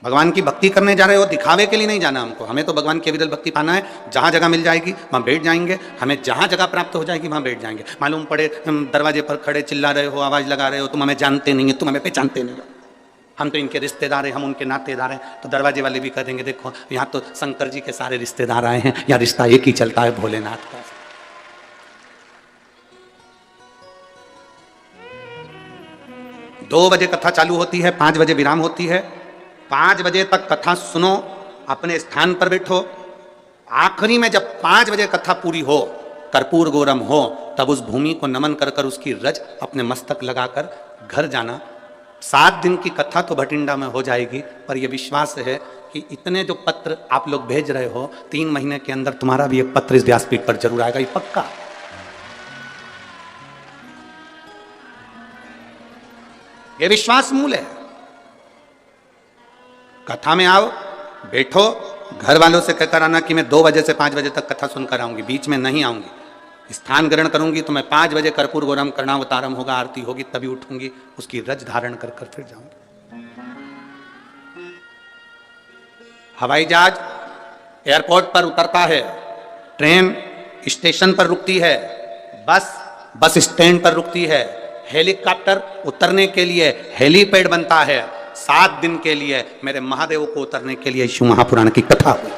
भगवान की भक्ति करने जा रहे हो, दिखावे के लिए नहीं जाना हमको। हमें तो भगवान की अविरल भक्ति पाना है। जहां जगह मिल जाएगी वहां बैठ जाएंगे, हमें जहां जगह प्राप्त हो जाएगी वहां बैठ जाएंगे। मालूम पड़े दरवाजे पर खड़े चिल्ला रहे हो, आवाज लगा रहे हो, तुम हमें जानते नहीं है, तुम हमें पहचानते नहीं हो, हम तो इनके रिश्तेदार हैं, हम उनके नातेदार हैं, तो दरवाजे वाले भी कह देंगे देखो यहाँ तो शंकर जी के सारे रिश्तेदार आए हैं, या रिश्ता एक ही चलता है भोलेनाथ का। दो बजे कथा चालू होती है, 5 बजे विराम होती है। 5 बजे तक कथा सुनो, अपने स्थान पर बैठो। आखिरी में जब 5 बजे कथा पूरी हो, कर्पूर गौरम हो, तब उस भूमि को नमन कर कर उसकी रज अपने मस्तक लगाकर घर जाना। 7 दिन की कथा तो भटिंडा में हो जाएगी, पर यह विश्वास है कि इतने जो पत्र आप लोग भेज रहे हो, 3 महीने के अंदर तुम्हारा भी एक पत्र इस व्यासपीठ पर जरूर आएगा, ये पक्का। ये विश्वास मूल है। कथा में आओ, बैठो, घर वालों से कहकर आना कि मैं 2 बजे से 5 बजे तक कथा सुनकर आऊंगी, बीच में नहीं आऊंगी। स्थान ग्रहण करूंगी तो मैं 5 बजे कर्पूर गौरम कर्णावतारम होगा, आरती होगी, तभी उठूंगी, उसकी रज धारण कर कर फिर जाऊंगी। हवाई जहाज एयरपोर्ट पर उतरता है, ट्रेन स्टेशन पर रुकती है, बस स्टैंड पर रुकती है, हेलीकॉप्टर उतरने के लिए हेलीपैड बनता है। 7 दिन के लिए मेरे महादेव को उतरने के लिए शिव महापुराण की कथा हुई।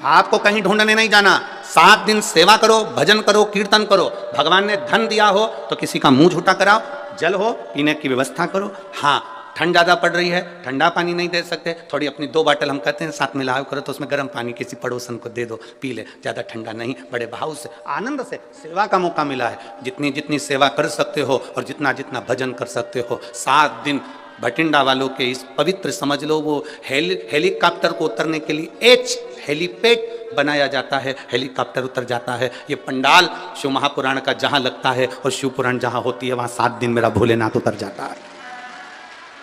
आपको कहीं ढूंढने नहीं जाना। 7 दिन सेवा करो, भजन करो, कीर्तन करो। भगवान ने धन दिया हो तो किसी का मुंह झूठा कराओ, जल हो पीने की व्यवस्था करो। हाँ, ठंड ज्यादा पड़ रही है, ठंडा पानी नहीं दे सकते, थोड़ी अपनी 2 बाटल हम कहते हैं साथ में लाओ करो, तो उसमें गर्म पानी किसी पड़ोसन को दे दो, पी ले, ज्यादा ठंडा नहीं, बड़े भाव से आनंद से सेवा का मौका मिला है। जितनी जितनी सेवा कर सकते हो और जितना जितना भजन कर सकते हो। 7 दिन भटिंडा वालों के इस पवित्र, समझ लो वो हेलीकॉप्टर को उतरने के लिए हेलीपैड बनाया जाता है, हेलीकॉप्टर उतर जाता है। ये पंडाल शिव महापुराण का जहां लगता है और शिव पुराण जहां होती है, वहां 7 दिन मेरा भोलेनाथ उतर जाता है।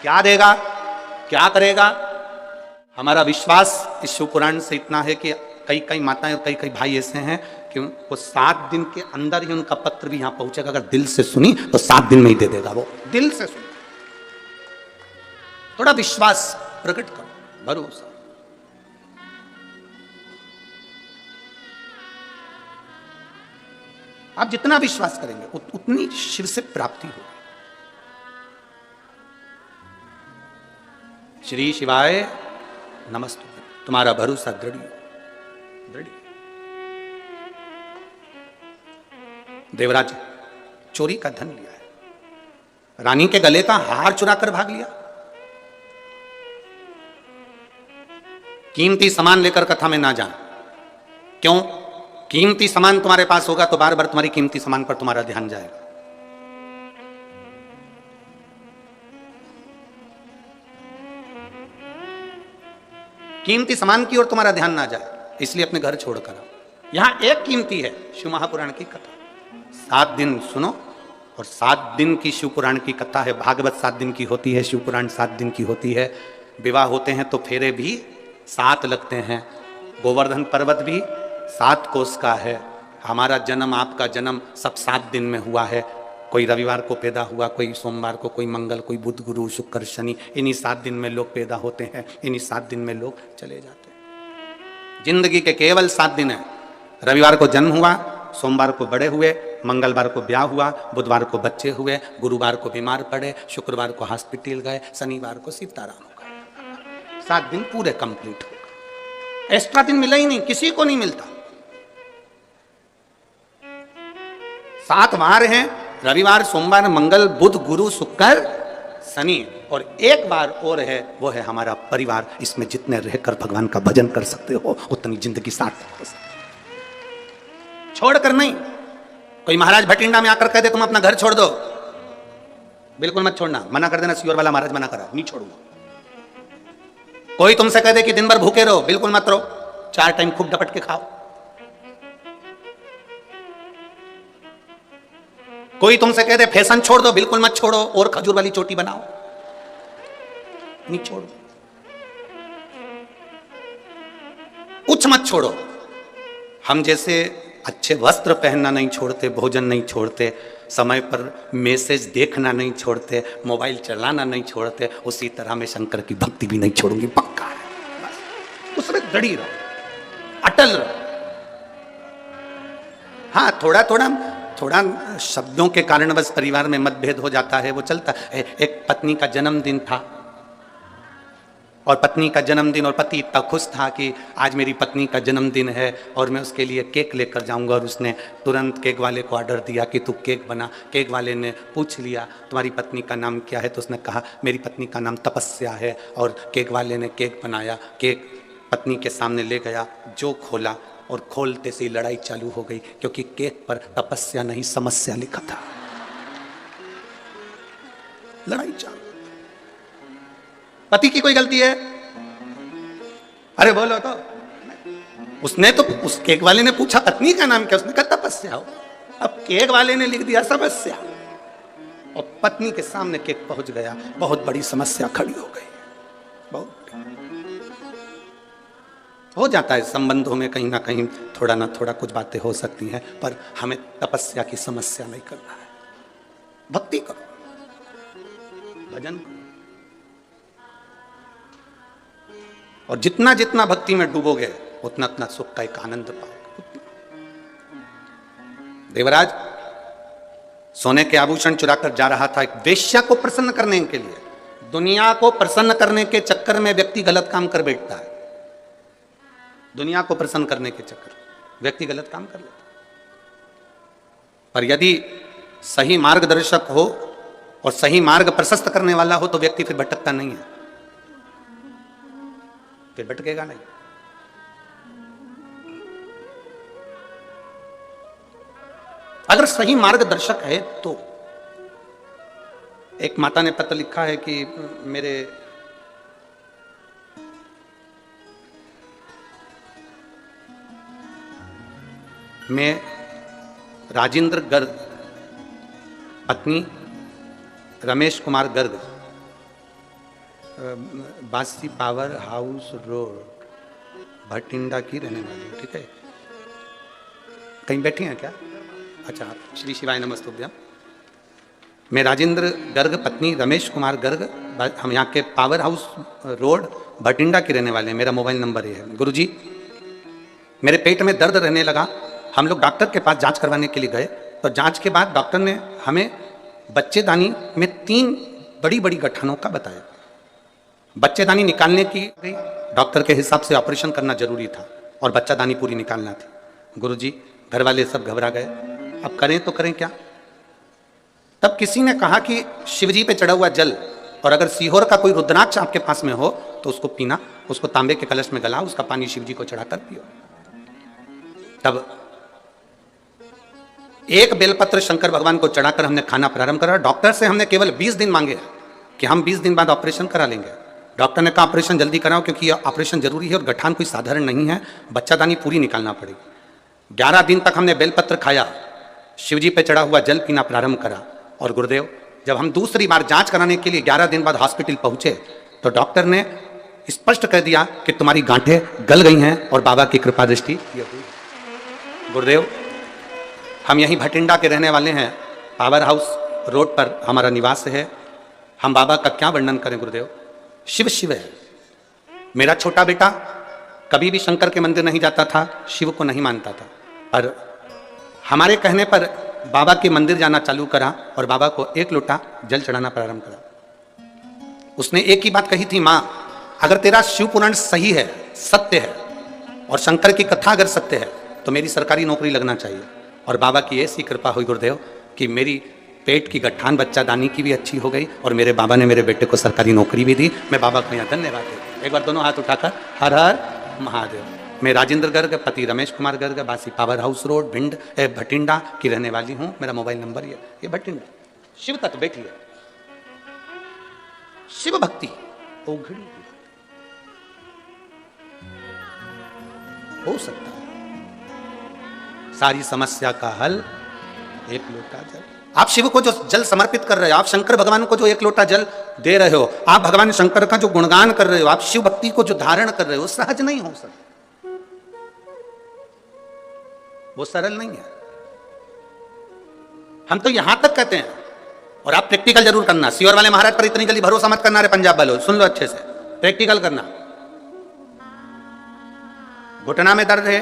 क्या देगा, क्या करेगा? हमारा विश्वास इस शिव पुराण से इतना है कि कई कई माताएं और कई कई भाई ऐसे हैं कि वो 7 दिन के अंदर ही उनका पत्र भी यहां पहुंचेगा। अगर दिल से सुनी तो 7 दिन में ही दे देगा, वो दिल से सुनी। थोड़ा विश्वास प्रकट करो, भरोसा। आप जितना विश्वास करेंगे उतनी शिव से प्राप्ति होगी। श्री शिवाय नमस्तुते। तुम्हारा भरोसा दृढ़ दृढ़। देवराज चोरी का धन लिया है, रानी के गले का हार चुरा कर भाग लिया, कीमती सामान लेकर कथा में ना जाना। क्यों? कीमती सामान तुम्हारे पास होगा तो बार बार तुम्हारी कीमती सामान पर तुम्हारा ध्यान जाएगा। कीमती सामान की ओर तुम्हारा ध्यान ना जाए, इसलिए अपने घर छोड़कर आओ। यहां एक कीमती है शिव महापुराण की कथा। 7 दिन सुनो, और 7 दिन की शिव पुराण की कथा है। भागवत 7 दिन की होती है, शिव पुराण 7 दिन की होती है। विवाह होते हैं तो फेरे भी 7 लगते हैं। गोवर्धन पर्वत भी 7 कोस का है। हमारा जन्म, आपका जन्म सब 7 दिन में हुआ है। कोई रविवार को पैदा हुआ, कोई सोमवार को, कोई मंगल, कोई बुध, गुरु, शुक्र, शनि। इन्हीं 7 दिन में लोग पैदा होते हैं, इन्हीं 7 दिन में लोग चले जाते हैं। जिंदगी के केवल 7 दिन है। रविवार को जन्म हुआ, सोमवार को बड़े हुए, मंगलवार को ब्याह हुआ, बुधवार को बच्चे हुए, गुरुवार को बीमार पड़े, शुक्रवार को हॉस्पिटल गए, शनिवार को सीताराम हो गए। 7 दिन पूरे कंप्लीट हो गए। एक्स्ट्रा दिन मिला ही नहीं, किसी को नहीं मिलता। 7 वार हैं, रविवार, सोमवार, मंगल, बुध, गुरु, शुक्र, शनि, और एक बार और है, वो है हमारा परिवार। इसमें जितने रहकर भगवान का भजन कर सकते हो उतनी जिंदगी सार्थक हो सकती। छोड़कर नहीं। कोई महाराज भटिंडा में आकर कह दे तुम अपना घर छोड़ दो, बिल्कुल मत छोड़ना, मना कर देना, सियोर वाला महाराज मना करा, नहीं छोड़ूंगा। कोई तुमसे कह दे कि दिन भर भूखे रहो, बिल्कुल मत रहो, 4 टाइम खूब डपट के खाओ। कोई तुमसे कह दे फैशन छोड़ दो, बिल्कुल मत छोड़ो, और खजूर वाली चोटी बनाओ, नहीं छोड़ो। कुछ मत छोड़ो। हम जैसे अच्छे वस्त्र पहनना नहीं छोड़ते, भोजन नहीं छोड़ते, समय पर मैसेज देखना नहीं छोड़ते, मोबाइल चलाना नहीं छोड़ते, उसी तरह मैं शंकर की भक्ति भी नहीं छोड़ूंगी, पक्का है। बस उसमें दृढ़ रहो, अटल रहो। हाँ, थोड़ा शब्दों के कारण बस परिवार में मतभेद हो जाता है, वो चलता है। एक पत्नी का जन्मदिन था, और पत्नी का जन्मदिन, और पति इतना खुश था कि आज मेरी पत्नी का जन्मदिन है और मैं उसके लिए केक लेकर जाऊंगा, और उसने तुरंत केक वाले को ऑर्डर दिया कि तू केक बना। केक वाले ने पूछ लिया तुम्हारी पत्नी का नाम क्या है, तो उसने कहा मेरी पत्नी का नाम तपस्या है, और केक वाले ने केक बनाया, केक पत्नी के सामने ले गया, जो खोला और खोलते से ही लड़ाई चालू हो गई, क्योंकि केक पर तपस्या नहीं समस्या लिखा था। लड़ाई चालू। पति की कोई गलती है? अरे बोलो तो। उसने तो, उस केक वाले ने पूछा पत्नी का नाम क्या, उसने कहा तपस्या हो। अब केक वाले ने लिख दिया समस्या, और पत्नी के सामने केक पहुंच गया, बहुत बड़ी समस्या खड़ी हो गई। बहुत हो जाता है संबंधों में, कहीं ना कहीं थोड़ा ना थोड़ा कुछ बातें हो सकती हैं, पर हमें तपस्या की समस्या नहीं करना है। भक्ति करो, भजन करो, और जितना जितना भक्ति में डूबोगे उतना उतना सुख का एक आनंद पाओगे। देवराज सोने के आभूषण चुराकर जा रहा था एक वेश्या को प्रसन्न करने के लिए। दुनिया को प्रसन्न करने के चक्कर में व्यक्ति गलत काम कर बैठता है। दुनिया को प्रसन्न करने के चक्कर व्यक्ति गलत काम कर लेता है। पर यदि सही मार्गदर्शक हो और सही मार्ग प्रशस्त करने वाला हो तो व्यक्ति फिर भटकता नहीं है, फिर भटकेगा नहीं। अगर सही मार्गदर्शक है तो। एक माता ने पत्र लिखा है कि मेरे मैं राजेंद्र गर्ग, पत्नी रमेश कुमार गर्ग, बासी पावर हाउस रोड भटिंडा की रहने वाली। ठीक है, कहीं बैठी हैं क्या? अच्छा, श्री शिवाय नमस्तुभ्यम। मैं राजेंद्र गर्ग, पत्नी रमेश कुमार गर्ग, हम यहाँ के पावर हाउस रोड भटिंडा की रहने वाले हैं। मेरा मोबाइल नंबर ये है। गुरुजी, मेरे पेट में दर्द रहने लगा। हम लोग डॉक्टर के पास जांच करवाने के लिए गए, तो जांच के बाद डॉक्टर ने हमें बच्चेदानी में 3 बड़ी बड़ी गठनों का बताया। बच्चेदानी निकालने की डॉक्टर के हिसाब से ऑपरेशन करना जरूरी था और बच्चादानी पूरी निकालना थी। गुरुजी, घर वाले सब घबरा गए, अब करें तो करें क्या? तब किसी ने कहा कि शिवजी पे चढ़ा हुआ जल, और अगर सीहोर का कोई रुद्राक्ष आपके पास में हो तो उसको पीना, उसको तांबे के कलश में गलाओ, उसका पानी शिवजी को चढ़ाकर पियो। तब एक बेलपत्र शंकर भगवान को चढ़ाकर हमने खाना प्रारंभ करा। डॉक्टर से हमने केवल 20 दिन मांगे कि हम 20 दिन बाद ऑपरेशन करा लेंगे। डॉक्टर ने कहा ऑपरेशन जल्दी कराओ क्योंकि यह ऑपरेशन जरूरी है और गठान कोई साधारण नहीं है, बच्चादानी पूरी निकालना पड़ेगी। 11 दिन तक हमने बेलपत्र खाया, शिवजी पे चढ़ा हुआ जल पीना प्रारंभ करा। और गुरुदेव, जब हम दूसरी बार जांच कराने के लिए 11 दिन बाद हॉस्पिटल पहुंचे तो डॉक्टर ने स्पष्ट कह दिया कि तुम्हारी गांठें गल गई हैं और बाबा की कृपा दृष्टि ये हुई। गुरुदेव, हम यहीं भटिंडा के रहने वाले हैं, पावर हाउस रोड पर हमारा निवास है। हम बाबा का क्या वर्णन करें गुरुदेव, शिव शिव है। मेरा छोटा बेटा कभी भी शंकर के मंदिर नहीं जाता था, शिव को नहीं मानता था, पर हमारे कहने पर बाबा के मंदिर जाना चालू करा और बाबा को एक लोटा जल चढ़ाना प्रारंभ करा। उसने एक ही बात कही थी, माँ अगर तेरा शिव पुराण सही है, सत्य है, और शंकर की कथा अगर सत्य है तो मेरी सरकारी नौकरी लगना चाहिए। और बाबा की ऐसी कृपा हुई गुरुदेव कि मेरी पेट की गठान बच्चादानी की भी अच्छी हो गई और मेरे बाबा ने मेरे बेटे को सरकारी नौकरी भी दी। मैं बाबा को यहाँ धन्यवाद देता। एक बार दोनों हाथ उठाकर हर हर महादेव। मैं राजेंद्र गर्ग, पति रमेश कुमार गर्ग, वासी power house road Bhind Bathinda की रहने वाली हूँ। मेरा मोबाइल नंबर ये भटिंडा। शिव तत्व बैठिए, शिव भक्ति ओघड़ी हो सकता है। सारी समस्या का हल एक लोटा जल। आप शिव को जो जल समर्पित कर रहे हो, आप शंकर भगवान को जो एक लोटा जल दे रहे हो, आप भगवान शंकर का जो गुणगान कर रहे हो, आप शिव भक्ति को जो धारण कर रहे हो, सहज नहीं हो सकता, वो सरल नहीं है। हम तो यहां तक कहते हैं, और आप प्रैक्टिकल जरूर करना। सियोर वाले महाराज पर इतनी जल्दी भरोसा मत करना रे पंजाब वालों, सुन लो अच्छे से, प्रैक्टिकल करना। घुटना में दर्द है,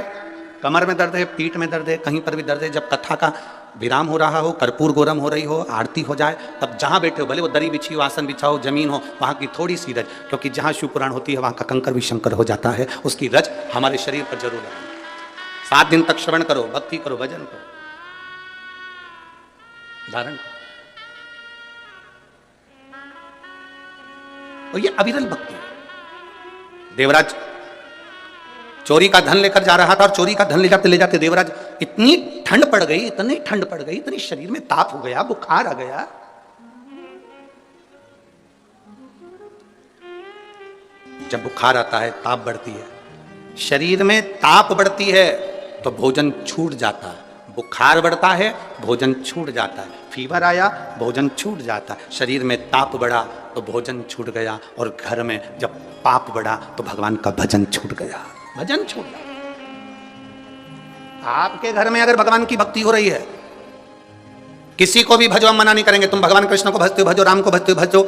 कमर में दर्द है, पीठ में दर्द है, कहीं पर भी दर्द है, जब कथा का विराम हो रहा हो, कर्पूर गोरम हो रही हो, आरती हो जाए, तब जहां बैठे हो, भले वो दरी बिछी हो, आसन बिछाओ, जमीन हो, वहां की थोड़ी सी रज, क्योंकि जहां शिव पुराण होती है वहां का कंकर भी शंकर हो जाता है, उसकी रज हमारे शरीर पर जरूर है। 7 दिन तक श्रवण करो, भक्ति करो, भजन करो, धारण करो, और ये अविरल भक्ति है। देवराज चोरी का धन लेकर जा रहा था और चोरी का धन ले जाते देवराज इतनी ठंड पड़ गई, इतनी ठंड पड़ गई, इतनी शरीर में ताप हो गया, बुखार आ गया। जब बुखार आता है, ताप बढ़ती है, शरीर में ताप बढ़ती है तो भोजन छूट जाता है, बुखार बढ़ता है भोजन छूट जाता है, फीवर आया भोजन छूट जाता है, शरीर में ताप बढ़ा तो भोजन छूट गया, और घर में जब पाप बढ़ा तो भगवान का भजन छूट गया, भजन छूट गया। आपके घर में अगर भगवान की भक्ति हो रही है, किसी को भी भजो, हम मना नहीं करेंगे, तुम भगवान कृष्ण को भजते हो भजो, राम को भजते हो भजो,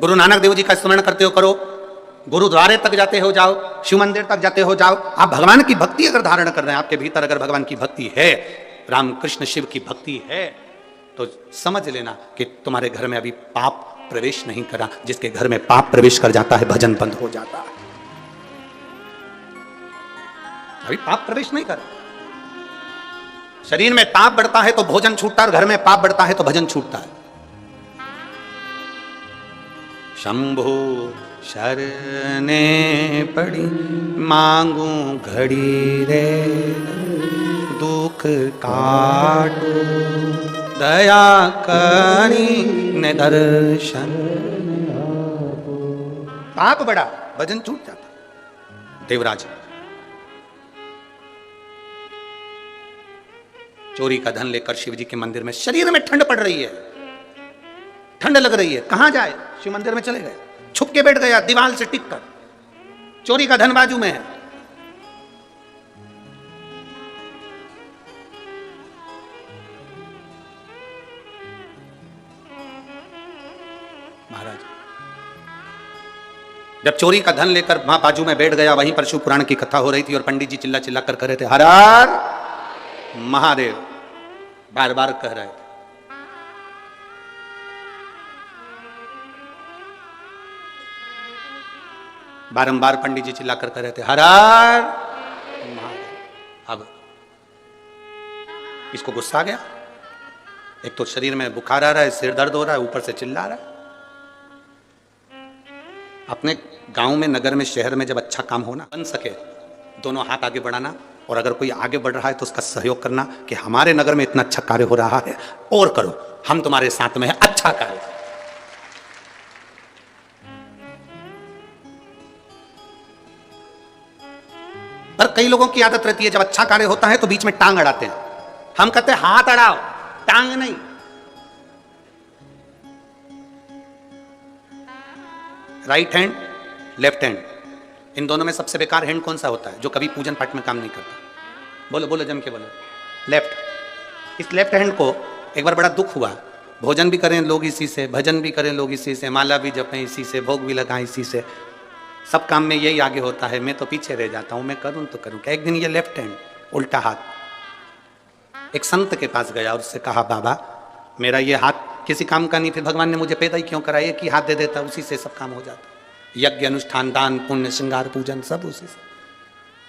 गुरु नानक देव जी का स्मरण करते हो करो, गुरुद्वारे तक जाते हो जाओ, शिव मंदिर तक जाते हो जाओ। आप भगवान की भक्ति अगर धारण कर रहे हैं, आपके भीतर अगर भगवान की भक्ति है, राम कृष्ण शिव की भक्ति है, तो समझ लेना कि तुम्हारे घर में अभी पाप प्रवेश नहीं करा। जिसके घर में पाप प्रवेश कर जाता है, भजन बंद हो जाता है। अभी पाप प्रवेश नहीं कर, शरीर में ताप बढ़ता है तो भोजन छूटता है, और घर में पाप बढ़ता है तो भजन छूटता है। शंभो शरणे पड़ी मांगू घड़ी रे, दुख काटो दया करी ने दर्शन। पाप बढ़ा, भजन छूट जाता। देवराज चोरी का धन लेकर शिव जी के मंदिर में, शरीर में ठंड पड़ रही है, ठंड लग रही है, कहां जाए, शिव मंदिर में चले गए, छुप के बैठ गया दीवार से टिक कर, चोरी का धन बाजू में है। महाराज जब चोरी का धन लेकर वहां बाजू में बैठ गया, वहीं पर शिव पुराण की कथा हो रही थी और पंडित जी चिल्ला चिल्ला कर रहे थे, हर हर महादेव, बार बार कह रहे थे। बारंबार पंडित जी चिल्लाकर कह रहे थे, हर हर महादेव। अब इसको गुस्सा आ गया, एक तो शरीर में बुखार आ रहा है, सिर दर्द हो रहा है, ऊपर से चिल्ला रहा है। अपने गांव में, नगर में, शहर में जब अच्छा काम होना बन सके, दोनों हाथ आगे बढ़ाना, और अगर कोई आगे बढ़ रहा है तो उसका सहयोग करना कि हमारे नगर में इतना अच्छा कार्य हो रहा है, और करो, हम तुम्हारे साथ में है, अच्छा कार्य। पर कई लोगों की आदत रहती है, जब अच्छा कार्य होता है तो बीच में टांग अड़ाते हैं। हम कहते हैं हाथ अड़ाओ, टांग नहीं। राइट हैंड, लेफ्ट हैंड, इन दोनों में सबसे बेकार हैंड कौन सा होता है, जो कभी पूजन पाठ में काम नहीं करता? बोलो बोलो, जम के बोलो। लेफ्ट। इस लेफ्ट हैंड को एक बार बड़ा दुख हुआ, भोजन भी करें लोग इसी से, भजन भी करें लोग इसी से, माला भी जपें इसी से, भोग भी लगाएं इसी से, सब काम में यही आगे होता है, मैं तो पीछे रह जाता हूं, मैं करूं तो करूं क्या। एक दिन ये लेफ्ट हैंड उल्टा हाथ एक संत के पास गया और उससे कहा, बाबा मेरा ये हाथ किसी काम का नहीं, फिर भगवान ने मुझे पैदा ही क्यों करा, एक ही हाथ दे देता, उसी से सब काम हो जाता, यज्ञ अनुष्ठान दान पुण्य श्रृंगार पूजन सब उसी से,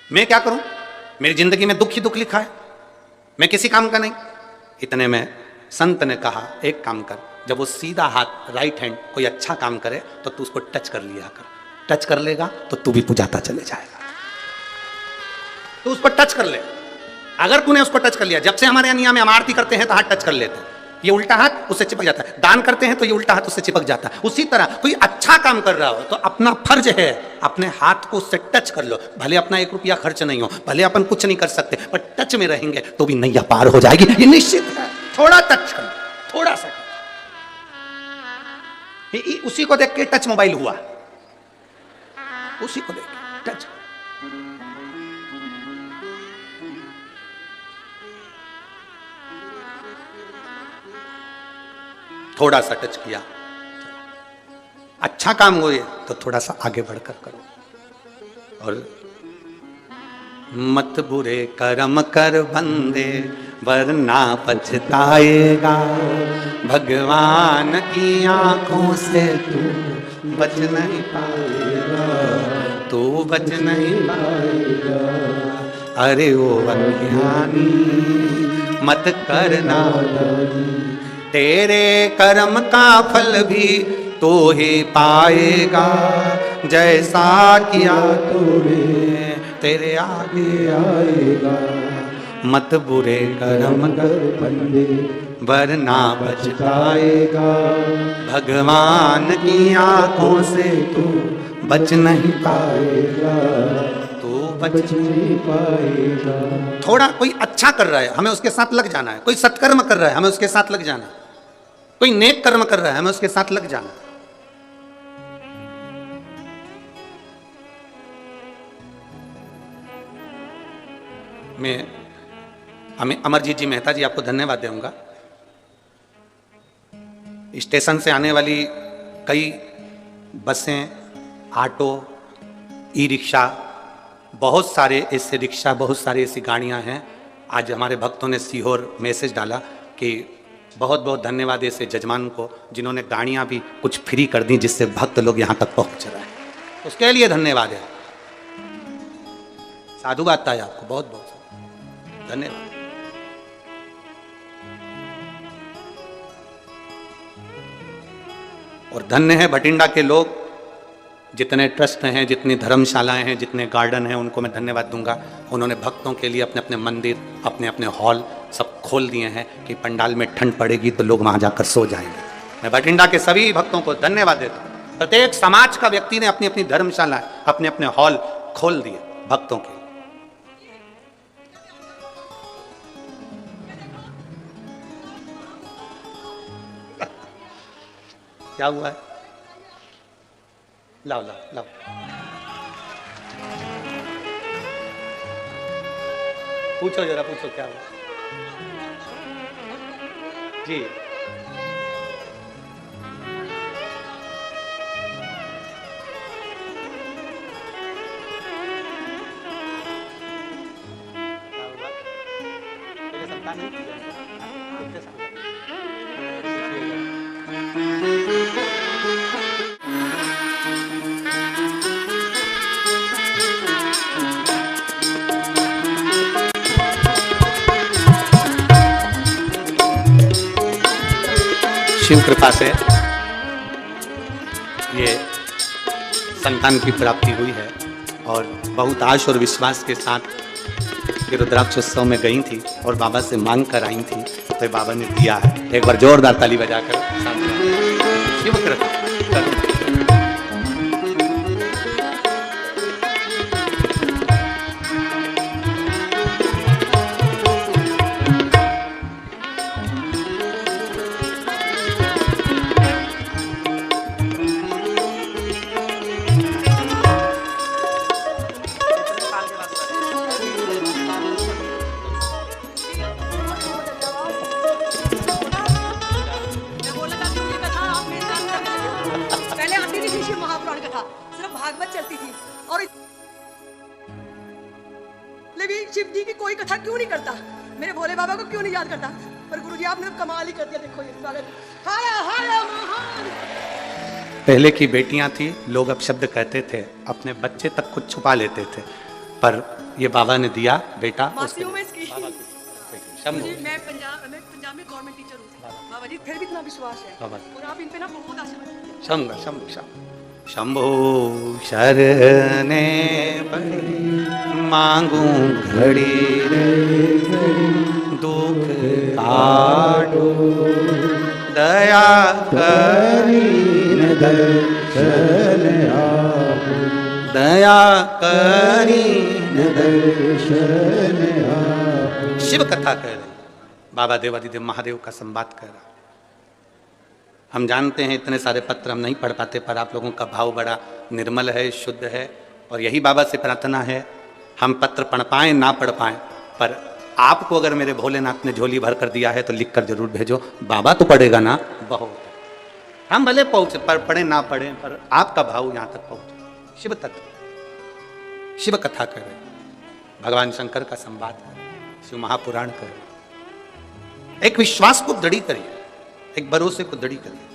मैं क्या करूं, मेरी जिंदगी में दुख ही दुख लिखा है, मैं किसी काम का नहीं। इतने में संत ने कहा, एक काम कर, जब वो सीधा हाथ राइट हैंड कोई अच्छा काम करे तो तू उसको टच कर लिया कर, टच कर लेगा तो तू भी पुजाता चले जाएगा, तू उसको टच कर ले। अगर तूने उसको टच कर लिया, जब से हमारे यहाँ नियम में हम आरती करते हैं तो हाथ टच कर लेते हैं, ये उल्टा हाथ उससे चिपक जाता है, दान करते हैं तो ये उल्टा हाथ उससे चिपक जाता है। उसी तरह कोई अच्छा काम कर रहा हो तो अपना फर्ज है अपने हाथ को उससे टच कर लो, भले अपना 1 रुपया खर्च नहीं हो, भले अपन कुछ नहीं कर सकते, पर टच में रहेंगे तो भी नैया पार हो जाएगी, ये निश्चित है। थोड़ा टच कर, थोड़ा सा, उसी को देख के टच मोबाइल हुआ, उसी को देख के टच। थोड़ा सा टच किया, अच्छा काम हो तो थोड़ा सा आगे बढ़कर करो। और मत बुरे कर्म कर बंदे वरना पछताएगा, भगवान की आंखों से तू बच नहीं पाएगा, तू बच नहीं पाएगा। अरे ओ अज्ञानी मत करना, तेरे कर्म का फल भी तो ही पाएगा, जैसा किया तूने तेरे आगे आएगा। मत बुरे कर्म कर बंदे वरना पछताएगा, भगवान की आंखों से तू बच नहीं पाएगा, तू बच नहीं पाएगा। थोड़ा कोई अच्छा कर रहा है हमें उसके साथ लग जाना है, कोई सत्कर्म कर रहा है हमें उसके साथ लग जाना है, कोई नेक कर्म कर रहा है हमें उसके साथ लग जाना है। मैं अमरजीत जी मेहता जी आपको धन्यवाद दूंगा। स्टेशन से आने वाली कई बसें, ऑटो, ई रिक्शा, बहुत सारे ऐसे रिक्शा, बहुत सारी ऐसी गाड़ियां हैं। आज हमारे भक्तों ने सीहोर मैसेज डाला कि बहुत बहुत धन्यवाद ऐसे जजमान को जिन्होंने गाड़ियां भी कुछ फ्री कर दी जिससे भक्त लोग यहां तक पहुंच रहे हैं, उसके लिए धन्यवाद है। साधुवाद है आपको, बहुत बहुत धन्यवाद। और धन्य है भटिंडा के लोग, जितने ट्रस्ट हैं, जितनी धर्मशालाएं हैं, जितने गार्डन हैं, उनको मैं धन्यवाद दूंगा। उन्होंने भक्तों के लिए अपने अपने मंदिर, अपने अपने हॉल सब खोल दिए हैं कि पंडाल में ठंड पड़ेगी तो लोग वहां जाकर सो जाएंगे। मैं भटिंडा के सभी भक्तों को धन्यवाद देता हूँ। प्रत्येक समाज का व्यक्ति ने अपनी अपनी धर्मशाला, अपने अपने हॉल खोल दिए भक्तों के। क्या हुआ है? लाओ लाओ लाओ। पूछो जरा, पूछो क्या हुआ जी। शिव कृपा से ये संतान की प्राप्ति हुई है और बहुत आश और विश्वास के साथ रुद्राक्ष उत्सव में गई थी और बाबा से मांग कर आई थी, तो बाबा ने दिया है। एक बार जोरदार ताली बजाकर शिव कृपा। जिंदगी की कोई कथा क्यों नहीं करता, मेरे भोले बाबा को क्यों नहीं याद करता। पर गुरुजी आपने तो कमाल ही कर दिया। देखो ये स्वागत, हाय हाय महान। पहले की बेटियां थी, लोग अपशब्द कहते थे, अपने बच्चे तक कुछ छुपा लेते थे, पर ये बाबा ने दिया बेटा। मासी हूं मैं इसकी। शंभू मैं पंजाब में गवर्नमेंट टीचर हूं बाबा जी, फिर भी इतना विश्वास है बाबा। और आप इन पे ना बहुत आशीर्वाद। शंभू शंभू शंभू शंभू शरणे पड़ी मांगू घड़ी रे दुख काटो दया करीन दर्शन आपो दया करीन दर्शन आपो। शिव कथा कह रहे बाबा देवादिदेव महादेव का संवाद कर रहा। हम जानते हैं इतने सारे पत्र हम नहीं पढ़ पाते, पर आप लोगों का भाव बड़ा निर्मल है, शुद्ध है, और यही बाबा से प्रार्थना है हम पत्र पढ़ पाएं ना पढ़ पाएं, पर आपको अगर मेरे भोलेनाथ ने झोली भर कर दिया है तो लिख कर जरूर भेजो। बाबा तो पढ़ेगा ना, बहुत हम भले पहुंचे पर पढ़े ना पढ़े, पर आपका भाव यहां तक पहुंचे। शिव तत्व, शिव कथा करें, भगवान शंकर का संवाद करें, शिव महापुराण करें, एक विश्वास को दृढ़ी करिए, एक भरोसे को दृढ़ी करिए।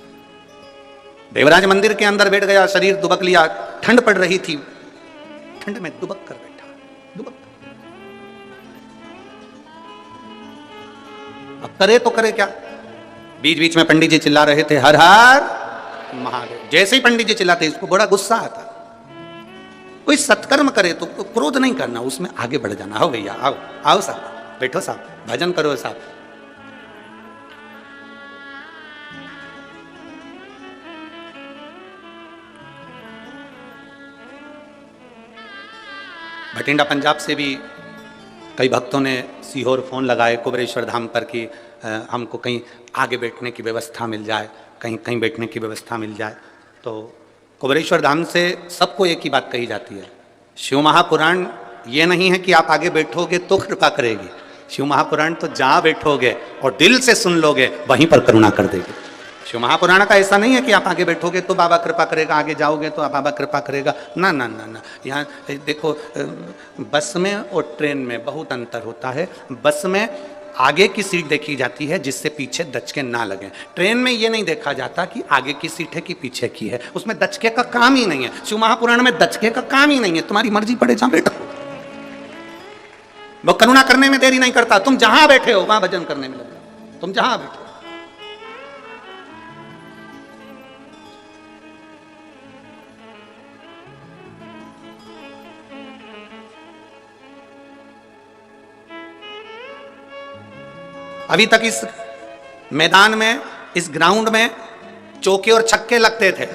देवराज मंदिर के अंदर बैठ गया, शरीर दुबक लिया, ठंड पड़ रही थी, ठंड में दुबक कर बैठा, दुबक। अब करे तो करे क्या। बीच बीच में पंडित जी चिल्ला रहे थे हर हर महादेव। जैसे ही पंडित जी चिल्लाते इसको बड़ा गुस्सा आता। कोई सत्कर्म करे तो क्रोध नहीं करना, उसमें आगे बढ़ जाना। आओ भैया आओ, आओ साहब, बैठो साहब, भजन करो साहब। भटिंडा पंजाब से भी कई भक्तों ने सीहोर फ़ोन लगाए कुबेरेश्वर धाम पर कि हमको कहीं आगे बैठने की व्यवस्था मिल जाए, कहीं कहीं बैठने की व्यवस्था मिल जाए। तो कुबेरेश्वर धाम से सबको एक ही बात कही जाती है, शिव महापुराण ये नहीं है कि आप आगे बैठोगे तो कृपा करेगी। शिव महापुराण तो जहाँ बैठोगे और दिल से सुन लोगे वहीं पर करुणा कर देगी। शिव महापुराण का ऐसा नहीं है कि आप आगे बैठोगे तो बाबा कृपा करेगा, आगे जाओगे तो बाबा कृपा करेगा, ना ना ना ना। यहाँ देखो बस में और ट्रेन में बहुत अंतर होता है। बस में आगे की सीट देखी जाती है जिससे पीछे दचके ना लगे। ट्रेन में ये नहीं देखा जाता कि आगे की सीट है कि पीछे की है, उसमें दचके का काम ही नहीं है। शिव महापुराण में दचके का काम ही नहीं है, तुम्हारी मर्जी पड़े जहाँ बैठो। वो करुणा करने में देरी नहीं करता, तुम जहां बैठे हो वहां भजन करने में लग जाओ, तुम जहां बैठे हो। अभी तक इस मैदान में, इस ग्राउंड में चौके और छक्के लगते थे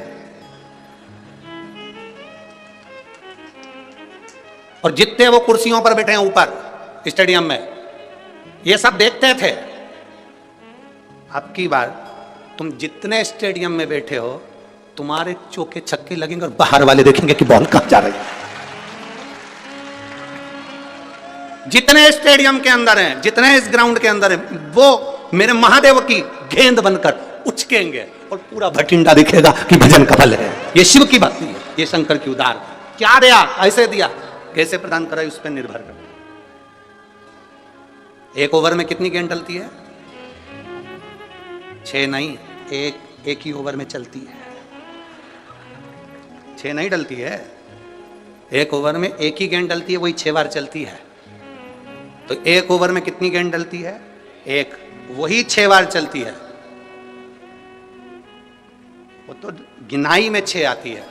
और जितने वो कुर्सियों पर बैठे हैं ऊपर स्टेडियम में, ये सब देखते थे। अब की बार तुम जितने स्टेडियम में बैठे हो तुम्हारे चौके छक्के लगेंगे और बाहर वाले देखेंगे कि बॉल कहां जा रही है। जितने स्टेडियम के अंदर हैं, जितने इस ग्राउंड के अंदर हैं, वो मेरे महादेव की गेंद बनकर उछकेंगे और पूरा भटिंडा दिखेगा कि भजन का फल है। ये शिव की भक्ति है, ये शंकर की उदार। क्या दिया, ऐसे दिया, कैसे प्रदान करा उस पर निर्भर कर। एक ओवर में कितनी गेंद डलती है? 6 नहीं, एक ही ओवर में चलती है। 6 नहीं डलती है, एक ओवर में एक ही गेंद डलती है, वही 6 बार चलती है। तो एक ओवर में कितनी गेंद डलती है? एक, वही 6 बार चलती है। वो तो गिनाई में 6 आती है।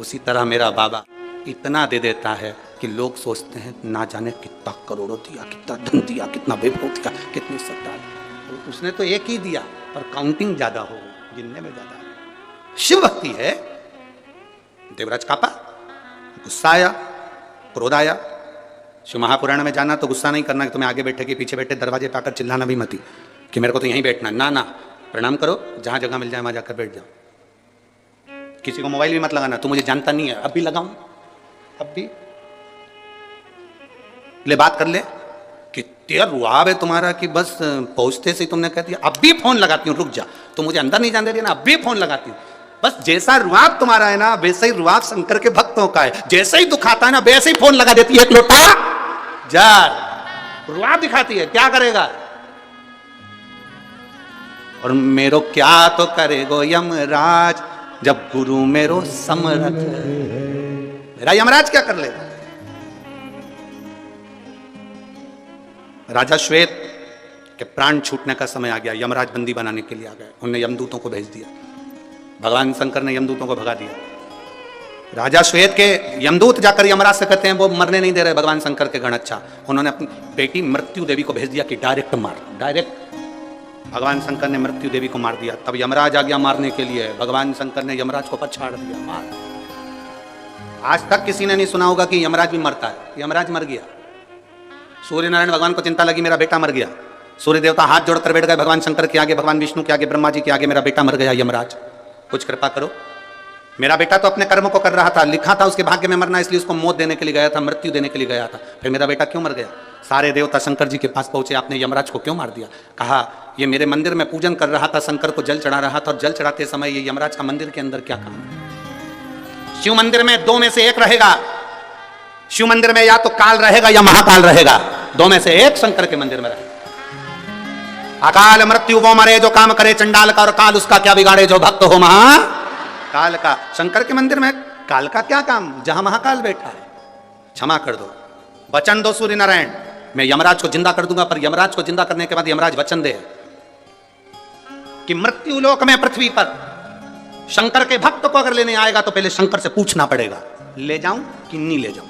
उसी तरह मेरा बाबा इतना दे देता है कि लोग सोचते हैं ना जाने कितना करोड़ों दिया, कितना धन दिया, कितना वैभव दिया, कितनी सत्ता। तो उसने तो एक ही दिया पर काउंटिंग ज्यादा हो, गिनने में ज्यादा है। शिव भक्ति है। देवराज कापा, गुस्सा आया, क्रोध आया। शिव महापुराण में जाना तो गुस्सा नहीं करना कि तुम्हें आगे बैठे कि पीछे बैठे, दरवाजे पे आकर चिल्लाना भी मत कि मेरे को तो यहीं बैठना। ना ना, प्रणाम करो, जहां जगह मिल जाए वहां जाकर बैठ जाओ। किसी को मोबाइल भी मत लगाना, तू मुझे जानता नहीं है, अब भी लगाऊं, अब भी ले बात कर ले कि तेरा रुआब है तुम्हारा कि बस पहुंचते से तुमने कह दिया अब भी फोन लगाती हूँ, रुक जा, तो मुझे अंदर नहीं जाने दे रही ना, अब भी फोन लगाती हूँ। बस जैसा रुआब तुम्हारा है ना वैसे ही रुआब शंकर के भक्तों का है। जैसे ही दुख आता है ना वैसे ही फोन लगा देती है, एक लोटा जल। रुआब दिखाती है, क्या करेगा? और मेरो क्या तो करेगो यमराज, जब गुरु मेरो समरथ। मेरा यमराज क्या कर लेगा? राजा श्वेत के प्राण छूटने का समय आ गया, यमराज बंदी बनाने के लिए आ गए। उन्होंने यमदूतों को भेज दिया, भगवान शंकर ने यमदूतों को भगा दिया। राजा श्वेत के यमदूत जाकर यमराज से कहते हैं वो मरने नहीं दे रहे भगवान शंकर के गण। अच्छा, उन्होंने अपनी बेटी मृत्यु देवी को भेज दिया कि डायरेक्ट मार, डायरेक्ट। भगवान शंकर ने मृत्यु देवी को मार दिया। तब यमराज आ गया मारने के लिए। भगवान शंकर ने यमराज को पछाड़ दिया, मार। आज तक किसी ने नहीं सुना होगा कि यमराज भी मरता है। यमराज मर गया। सूर्य नारायण भगवान को चिंता लगी, मेरा बेटा मर गया। सूर्य देवता हाथ जोड़कर बैठ गए भगवान शंकर के आगे, भगवान विष्णु के आगे, ब्रह्मा जी के आगे, मेरा बेटा मर गया, यमराज कुछ कृपा करो। मेरा बेटा तो अपने कर्म को कर रहा था, लिखा था उसके भाग्य में मरना, इसलिए उसको मौत देने के लिए गया था, मृत्यु देने के लिए गया था। फिर मेरा बेटा क्यों मर गया? सारे देवता शंकर जी के पास पहुंचे, आपने यमराज को क्यों मार दिया? कहा ये मेरे मंदिर में पूजन कर रहा था, शंकर को जल चढ़ा रहा था, और जल चढ़ाते समय ये यमराज का मंदिर के अंदर क्या काम? शिव मंदिर में दो में से एक रहेगा। शिव मंदिर में या तो काल रहेगा या महाकाल रहेगा, दो में से एक शंकर के मंदिर में रहेगा। अकाल मृत्यु वो मरे जो काम करे चंडाल का, और काल उसका क्या बिगाड़े जो भक्त हो महाकाल का। शंकर के मंदिर में काल का क्या काम, जहां महाकाल बैठा है। क्षमा कर दो, वचन दो सूर्य नारायण, मैं यमराज को जिंदा कर दूंगा। पर यमराज को जिंदा करने के बाद यमराज वचन दे कि मृत्यु लोक में पृथ्वी पर शंकर के भक्त को अगर लेने आएगा तो पहले शंकर से पूछना पड़ेगा ले जाऊं कि नहीं ले जाऊं।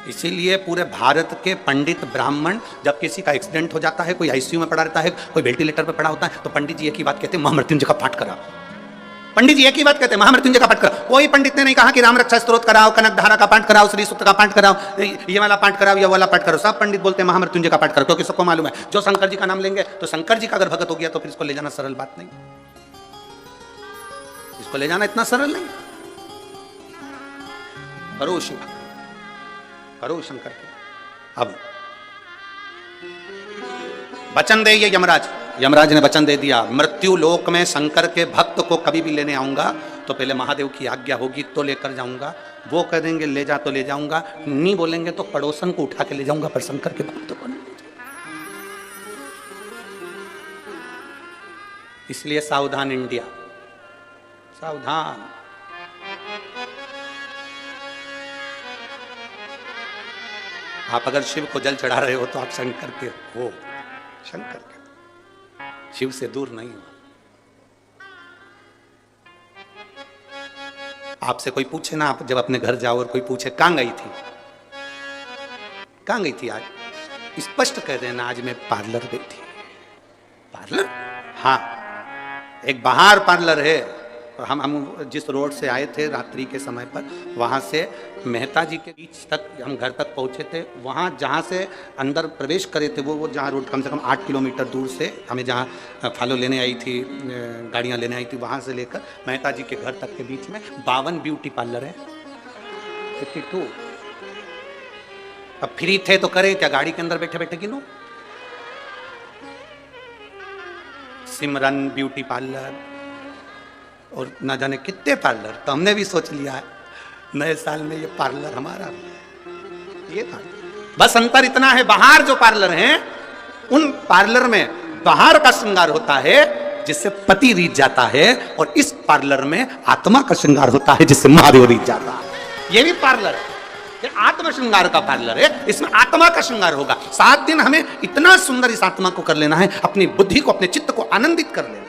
इसीलिए पूरे भारत के पंडित ब्राह्मण, जब किसी का एक्सीडेंट हो जाता है, कोई आईसीयू में पड़ा रहता है, कोई वेंटिलेटर पर पड़ा होता है, तो पंडित जी एक ही बात कहते हैं, महामृत्युंजय का पाठ कराओ। पंडित जी एक ही बात कहते हैं, महामृत्युंजय का पाठ कराओ। कोई पंडित ने नहीं कहा कि राम रक्षा स्तोत्र कराओ, कनक धारा का पाठ कराओ, श्री सूक्त का पाठ कराओ, ये वाला पाठ कराओ, ये वाला पाठ करो। सब पंडित बोलते हैं महामृत्युंजय का पाठ करो, क्योंकि सबको मालूम है जो शंकर जी का नाम लेंगे तो शंकर जी का अगर भगत हो गया तो फिर इसको ले जाना सरल बात नहीं, इसको ले जाना इतना सरल नहीं। करो शिव, करो शंकर के। अब वचन दे ये यमराज, यमराज ने वचन दे दिया, मृत्यु लोक में शंकर के भक्त को कभी भी लेने आऊंगा तो पहले महादेव की आज्ञा होगी तो लेकर जाऊंगा। वो कह देंगे ले जा तो ले जाऊंगा, नहीं बोलेंगे तो पड़ोसन को उठा के ले जाऊंगा, पर शंकर के भक्त को नहीं ले जाऊंगा। इसलिए सावधान इंडिया, सावधान। आप अगर शिव को जल चढ़ा रहे हो तो आप शंकर के हो, शंकर के, शिव से दूर नहीं हो। आपसे कोई पूछे ना, आप जब अपने घर जाओ और कोई पूछे कहां गई थी, कहां गई थी आज, स्पष्ट कह देना आज मैं पार्लर गई थी। पार्लर? हाँ, एक बाहर पार्लर है। हम जिस रोड से आए थे रात्रि के समय पर, वहाँ से मेहता जी के बीच तक हम घर तक पहुँचे थे। वहाँ जहाँ से अंदर प्रवेश करे थे वो जहाँ रोड कम से कम 8 किलोमीटर दूर से हमें जहाँ फॉलो लेने आई थी, गाड़ियाँ लेने आई थी, वहाँ से लेकर मेहता जी के घर तक के बीच में 52 ब्यूटी पार्लर है। 52। अब फ्री थे तो करे क्या, गाड़ी के अंदर बैठे बैठे गिनो। सिमरन ब्यूटी पार्लर और ना जाने कितने पार्लर। तो हमने भी सोच लिया है नए साल में ये पार्लर हमारा, ये पार्लर। बस अंतर इतना है, बाहर जो पार्लर हैं उन पार्लर में बाहर का श्रृंगार होता है जिससे पति रीझ जाता है, और इस पार्लर में आत्मा का श्रृंगार होता है जिससे महादेव रीझ जाता है। ये भी पार्लर है, ये आत्म श्रृंगार का पार्लर है, इसमें आत्मा का श्रृंगार होगा। 7 दिन हमें इतना सुंदर इस आत्मा को कर लेना है, अपनी बुद्धि को, अपने चित्त को आनंदित कर लेना।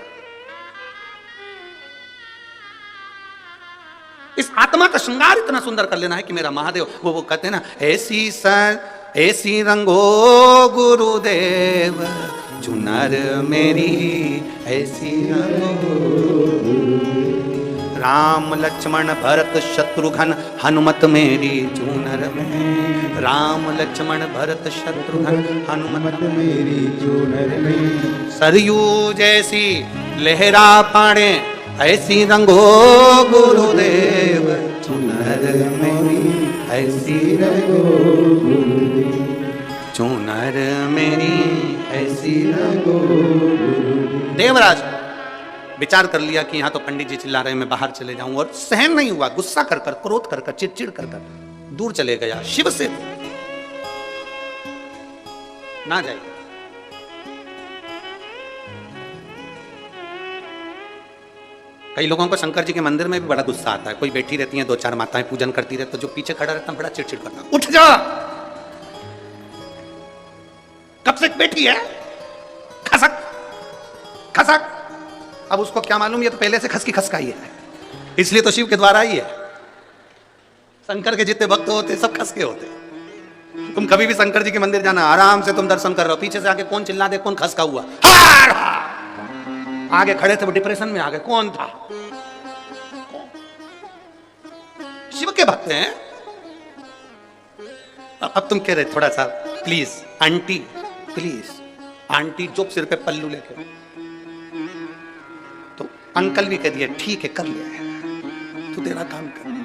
इस आत्मा का श्रृंगार इतना सुंदर कर लेना है कि मेरा महादेव, वो कहते हैं ना, ऐसी रंगो गुरुदेव चुनर मेरी, ऐसी रंगो राम लक्ष्मण भरत शत्रुघ्न हनुमत मेरी चूनर में। राम लक्ष्मण भरत शत्रुघ्न हनुमत मेरी चूनर में। सरयू जैसी लहरा पाड़े, ऐसी रंगो गुरुदेव चुनर मेरी, ऐसी रंगो चुनर मेरी, ऐसी रंगो। देवराज विचार कर लिया कि यहाँ तो पंडित जी चिल्ला रहे हैं, मैं बाहर चले जाऊं, और सहन नहीं हुआ, गुस्सा कर कर, क्रोध कर कर, चिड़चिड़ कर कर दूर चले गया शिव से। ना जाइए। कई लोगों को शंकर जी के मंदिर में भी बड़ा गुस्सा आता है। कोई बैठी रहती हैं, 2-4 माताएं पूजन करती रहती, तो जो पीछे खड़ा रहता है बड़ा चिड़चिड़ करता है, उठ जा, कब से बैठी है, खसक खसक। अब उसको क्या मालूम, ये तो पहले से खसकी खसकाई है, इसलिए तो शिव के द्वारा ही है। शंकर के जितने भक्त होते सब खसके होते। तुम कभी भी शंकर जी के मंदिर जाना, आराम से तुम दर्शन कर रहे हो, पीछे से आके कौन चिल्ला दे, कौन खसका हुआ, हार हार। आगे खड़े थे वो डिप्रेशन में आ गए, कौन था, शिव के भक्त हैं। अब तुम कह रहे थोड़ा सा प्लीज आंटी, प्लीज आंटी, जो सिर पे पल्लू लेके, तो अंकल भी कह दिया ठीक है कर लिया, तू तेरा काम कर।